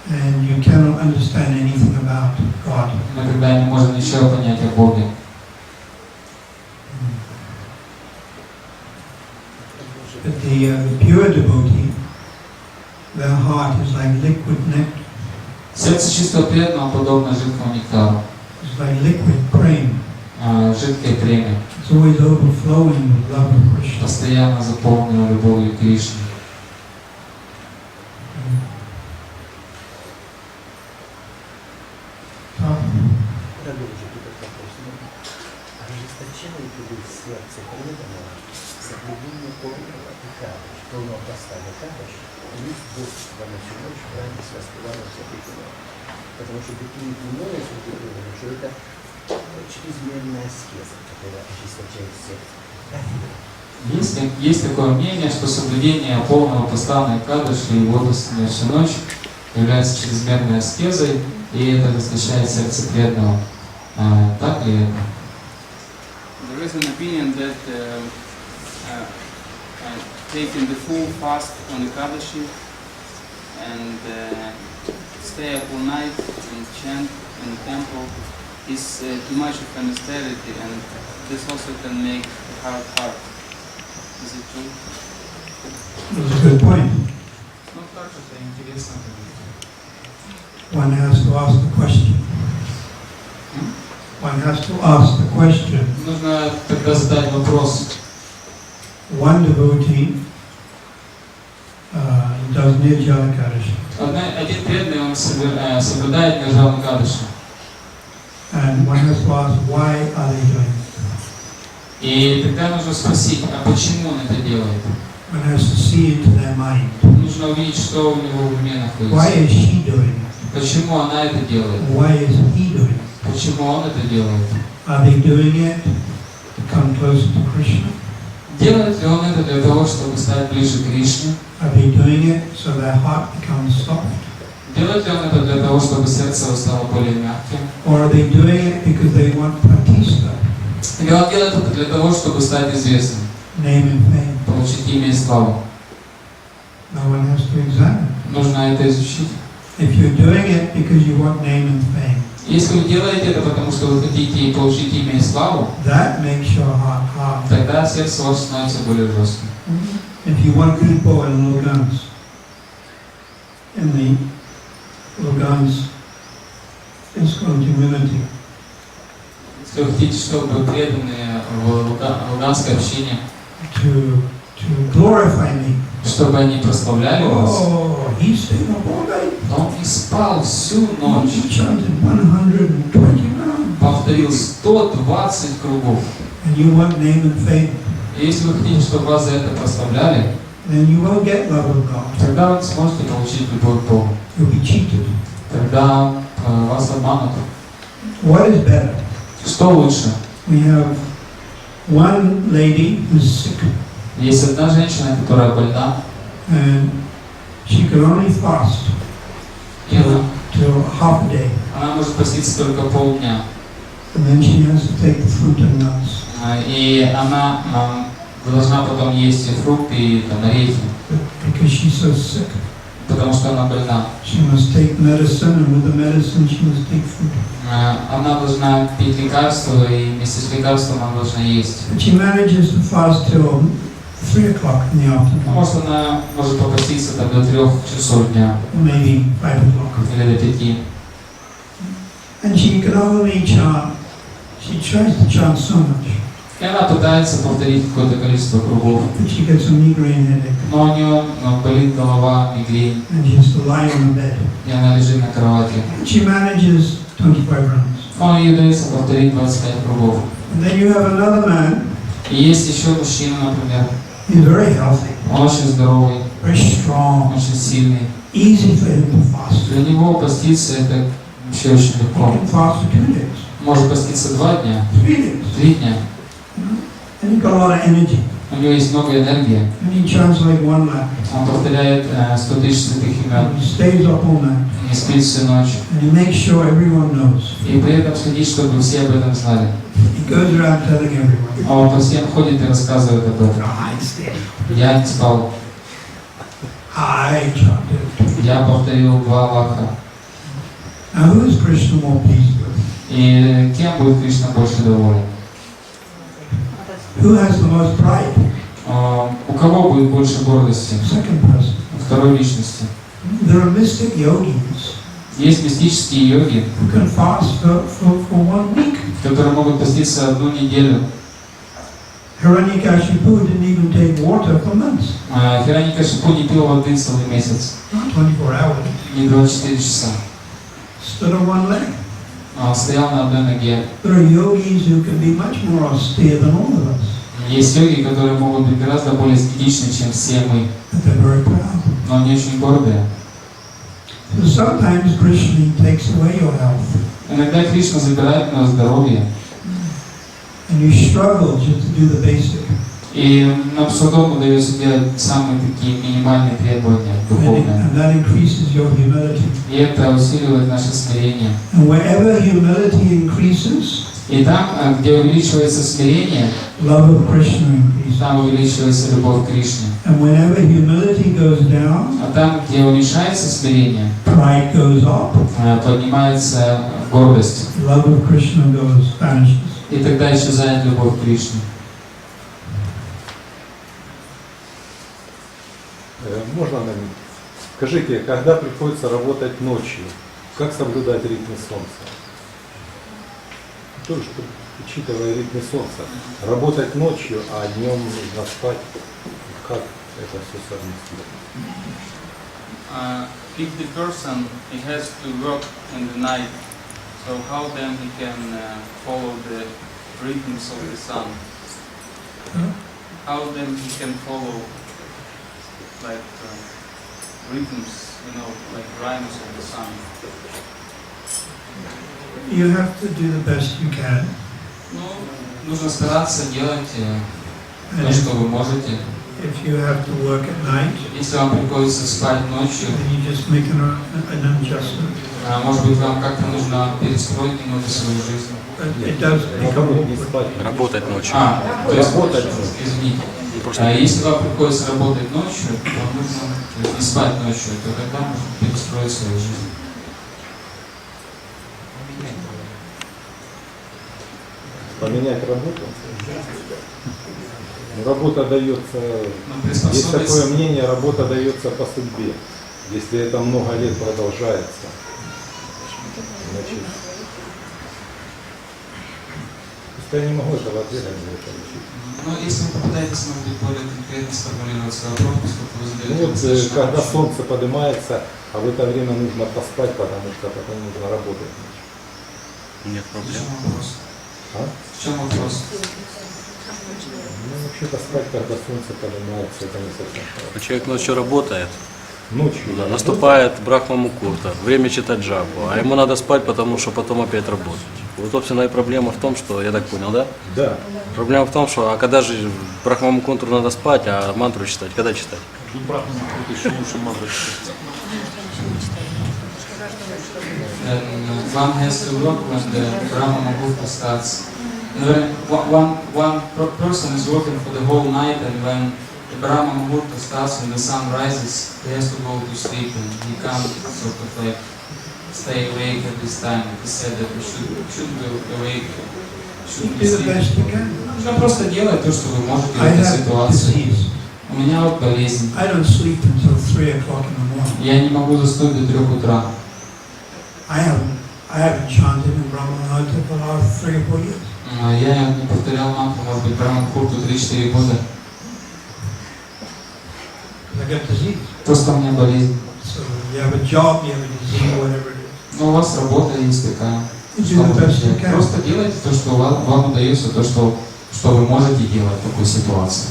And you cannot understand anything about God. Мы тогда не можем ничего понять о Боге. But the pure devotee, their heart is like liquid nectar. Сердце чистого преданного подобно жидкому нектару, It's like liquid prem. жидкое премия, It's always overflowing with love of Krishna. постоянно заполнено любовью к Кришне. Продолжу этот вопрос. Ожесточенный ли в сердце преданного соблюдение полного Кадыш, полного постания Кадыш, есть доступ на всю ночь в храме с воспеванием Святых Имен. Потому что такие иное судьбы, что это чрезмерная аскеза, которая ожесточает сердце. Есть такое мнение, что соблюдение полного поста на Кадыш и водостания всю ночь является чрезмерной аскезой, и это ожесточает сердце преданного. Так ли это? There is an opinion that taking the full fast on Ekadashi and stay up all night and chant in the temple is too much of an austerity, and this also can make the heart hard. Is it true? That's a good point. Ну так, это интересно. One has to ask the question. One has to ask the question. Нужно тогда задать вопрос. One devotee does Nirjala Kadashi. Один преданный, он соблюдает Нирджала Кадыша. And one has to ask, why are they doing it? И тогда нужно спросить, а почему он это делает? One has to see into their mind. Нужно увидеть, что у него в уме Why находится. is she doing it? Почему она это делает? Why is he doing it? Почему он это делает? Are they doing it to come closer to Krishna? Делает ли он это для того, чтобы стать ближе к Кришне? Are they doing it so their heart becomes soft? Делает ли он это для того, чтобы сердце его стало более мягким? Or are they doing it because they want pratishta, Или он делает это для того, чтобы стать известным, name and fame? получить имя и славу? No one has to examine. Нужно это изучить. If you're doing it because you want name and fame, Если вы делаете это потому, что вы хотите получить имя и славу, that makes your heart hard. тогда сердце ваше становится более жестким. If you want people in the Logans ISKCON community Если вы хотите, чтобы преданные в луганской общине, to glorify me, чтобы они прославляли вас, oh, he stayed up all night. он не спал всю He ночь, chanted 120 rounds. повторил 120 кругов. And you want name and fame, И если вы хотите, чтобы вас за это прославляли, then you won't get love of God. тогда вы сможете получить любовь к Богу. You'll be cheated. Тогда вас обманут. What is better? Что лучше? We have one lady who's sick, Есть одна женщина, которая больна, and she can only fast и till half a day, она может поститься только полдня. and then she has to take the fruit and nuts. И она должна потом есть и фрукты, и там, орехи, Because she's so sick. потому что она больна. She must take medicine, and with the medicine she must take food. Она должна пить лекарства, и вместе с лекарством она должна есть. But she manages to fast till 3 o'clock in the afternoon, Может, она может попаститься там, до 3 часов дня, or maybe 5 o'clock. или до 5. And she can only chant. She tries to chant so much, И она пытается повторить какое-то количество кругов. but she gets a migraine headache, Но у нее болит голова, мигрень, and she has to lie on the bed. и она лежит на кровати. And she manages 25 rounds. Но ей удается повторить 25 кругов. And then you have another man. И есть еще мужчина, например. He's very healthy, Он очень здоровый, very strong, очень сильный. easy for him to fast. Для него поститься это вообще очень He легко. can fast for 2 days, Может поститься 2 дня, 3 days. 3 дня. And he's got a lot of energy. У него есть много энергии. And he chants like 1 lakh. Он повторяет 100 тысяч святых имен. And he stays up all night. Не спит всю ночь. And he makes sure everyone knows. И при этом следит, чтобы все об этом знали. He goes around telling everyone. А он по всем ходит и рассказывает об этом. I stayed. Я не спал. I chanted. Я повторил 2 лаха. Now who is Krishna more pleased with? И кем будет Кришна больше доволен? Who has the most pride? У кого будет больше гордости? Second person. У второй личности. There are mystic yogis Есть мистические йоги, who can fast for 1 week. которые могут поститься 1 неделю. Hiranyakashipu didn't even take water for months. Хираникашипу не пил воды целый месяц, Not 24 hours. не 24 часа. Stood on 1 leg. Он стоял на одной ноге. There are yogis who can be much more austere than all of us. Есть йоги, которые могут быть гораздо более эстетичны, чем все мы, But they're very proud. но они очень гордые. So sometimes Krishna takes away your health. Иногда Кришна забирает у нас здоровье, And you struggle just to do the basic. и нам с трудом удается делать самые такие минимальные требования духовные. And that increases your humility. И это усиливает наше смирение. And wherever humility increases, И там, где увеличивается смирение, love of Krishna increases. там увеличивается любовь к Кришне. And whenever humility goes down, А там, где уменьшается смирение, pride goes up, поднимается гордость. love of Krishna vanishes. И тогда исчезает любовь к Кришне. Можно на минуту? Скажите, когда приходится работать ночью, как соблюдать ритм солнца? То, что, учитывая ритм солнца, работать ночью, а днем нужно спать, как это все совместить? If the person he has to work in the night, so how then he can follow the rhythms of the sun? How then he can follow like rhythms, like rhymes of the sun? You have to do the best you can. Ну, нужно стараться делать And то, что вы можете. if you have to work at night, Если вам приходится спать ночью, then you just make an adjustment. может быть, вам как-то нужно перестроить немного свою жизнь. But it does become Наоборот, не awkward. спать. Работать ночью. То есть, Работать. извините. Просто Если вам приходится работать ночью, то нужно не спать ночью, то тогда можно перестроить свою жизнь. Поменять работу? Работа дается, Но есть такое приспособиться, мнение, работа дается по судьбе. Если это много лет продолжается, значит, просто я не могу этого ответа не получить. но если вы попытаетесь, может быть, более конкретно сформулировать свой вопрос, поскольку вы задаете Ну, вот, достаточно когда общий. солнце поднимается, а в это время нужно поспать, потому что потом нужно работать. нет В проблем. чем вопрос? А? В чем вопрос? Ну, вообще-то спать, когда солнце поднимается, это не совсем хорошо. Человек ночью работает, Ночью. да, наступает Брахма Мукурта, время читать джапу, а ему надо спать, потому что потом опять работать. Вот, собственно, и проблема в том, что, я так понял, да? Да. Проблема в том, что, а когда же Брахма Мукурту надо спать, а мантру читать, когда читать? One has to work when the Brahma Muhurta starts. When one person is working for the whole night, and when the Brahma Muhurta starts when the sun rises, he has to go to sleep and he can't sort of like stay awake at this time. He said that we should be awake, shouldn't be Do the sleeping. best you can. Нужно просто делать то, что вы можете в I этой have ситуации. disease. У меня вот болезнь. I don't sleep until 3 o'clock in the morning. Я не могу заснуть до 3 утра. I haven't chanted in Brahma Muhurta for the last 3 or 4 years. Я не повторял мантру, может быть, Брахма Мухурту 3-4 года. I got disease. Просто у меня болезнь. So you have a job, you have a disease, whatever it is. Но у вас работа есть такая. You Что do the можете best you делать? can. Просто делайте то, что вам удается, то, что вы можете делать в такой ситуации.